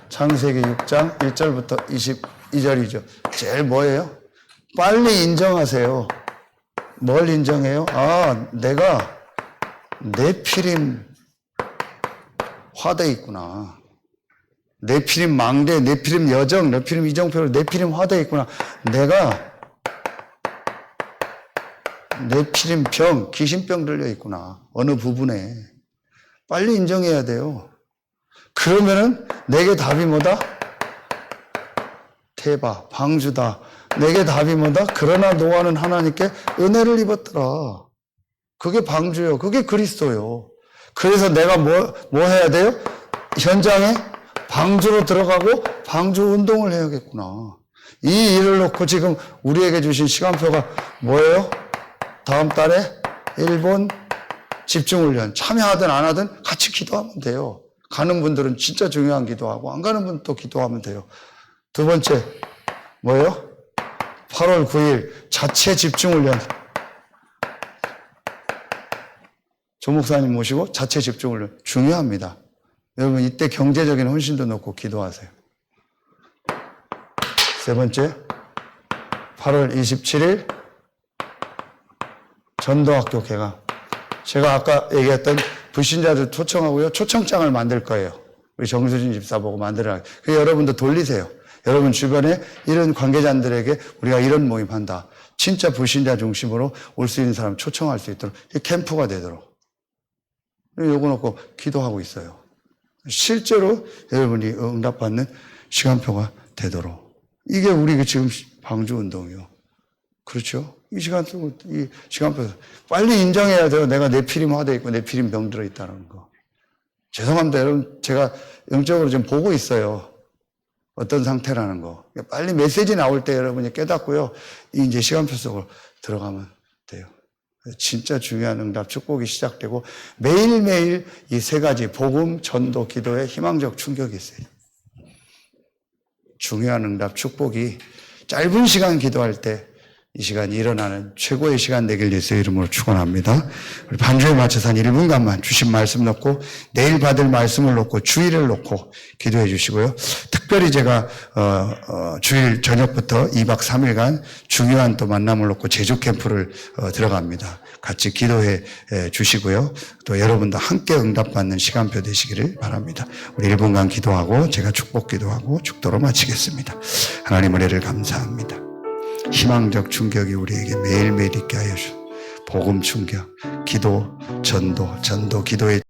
A: 창세기 6장 1절부터 22절이죠. 제일 뭐예요? 빨리 인정하세요. 뭘 인정해요? 내가 네피림 화대에 있구나. 네피림 망대, 네피림 여정, 네피림 이정표로 네피림 화대에 있구나. 내가 네피림 병, 귀신병 들려 있구나. 어느 부분에. 빨리 인정해야 돼요. 그러면은 내게 답이 뭐다? 테바, 방주다. 내게 답이 뭐다? 그러나 노아는 하나님께 은혜를 입었더라. 그게 방주요. 그게 그리스도요. 그래서 내가 뭐 해야 돼요? 현장에 방주로 들어가고 방주 운동을 해야겠구나. 이 일을 놓고 지금 우리에게 주신 시간표가 뭐예요? 다음 달에 일본 집중훈련 참여하든 안 하든 같이 기도하면 돼요. 가는 분들은 진짜 중요한 기도하고 안 가는 분은 또 기도하면 돼요. 두 번째 뭐예요? 8월 9일 자체 집중훈련. 조 목사님 모시고 자체 집중훈련 중요합니다. 여러분 이때 경제적인 헌신도 넣고 기도하세요. 세 번째 8월 27일 전도학교 개강. 제가 아까 얘기했던 불신자들 초청하고요. 초청장을 만들 거예요. 우리 정수진 집사 보고 만들어요. 그래서 여러분도 돌리세요. 여러분 주변에 이런 관계자들에게 우리가 이런 모임 한다. 진짜 불신자 중심으로 올 수 있는 사람 초청할 수 있도록 캠프가 되도록. 요거 놓고 기도하고 있어요. 실제로 여러분이 응답받는 시간표가 되도록. 이게 우리 지금 방주 운동이요. 그렇죠? 이 시간표 빨리 인정해야 돼요. 내가 뇌피림화되어 있고 뇌피림 병들어 있다는 거. 죄송합니다. 여러분 제가 영적으로 지금 보고 있어요. 어떤 상태라는 거. 빨리 메시지 나올 때 여러분이 깨닫고요. 이제 시간표 속으로 들어가면 돼요. 진짜 중요한 응답 축복이 시작되고 매일매일 이 세 가지 복음, 전도, 기도에 희망적 충격이 있어요. 중요한 응답 축복이 짧은 시간 기도할 때 이 시간이 일어나는 최고의 시간 되길 예수의 이름으로 축원합니다. 우리 반주에 맞춰서 한 1분간만 주신 말씀 놓고 내일 받을 말씀을 놓고 주일을 놓고 기도해 주시고요. 특별히 제가 주일 저녁부터 2박 3일간 중요한 또 만남을 놓고 제주 캠프를 들어갑니다. 같이 기도해 주시고요. 또 여러분도 함께 응답받는 시간표 되시기를 바랍니다. 우리 1분간 기도하고 제가 축복 기도하고 축도로 마치겠습니다. 하나님 은혜를 감사합니다. 희망적 충격이 우리에게 매일매일 있게 하여 주시고 복음 충격, 기도, 전도 기도의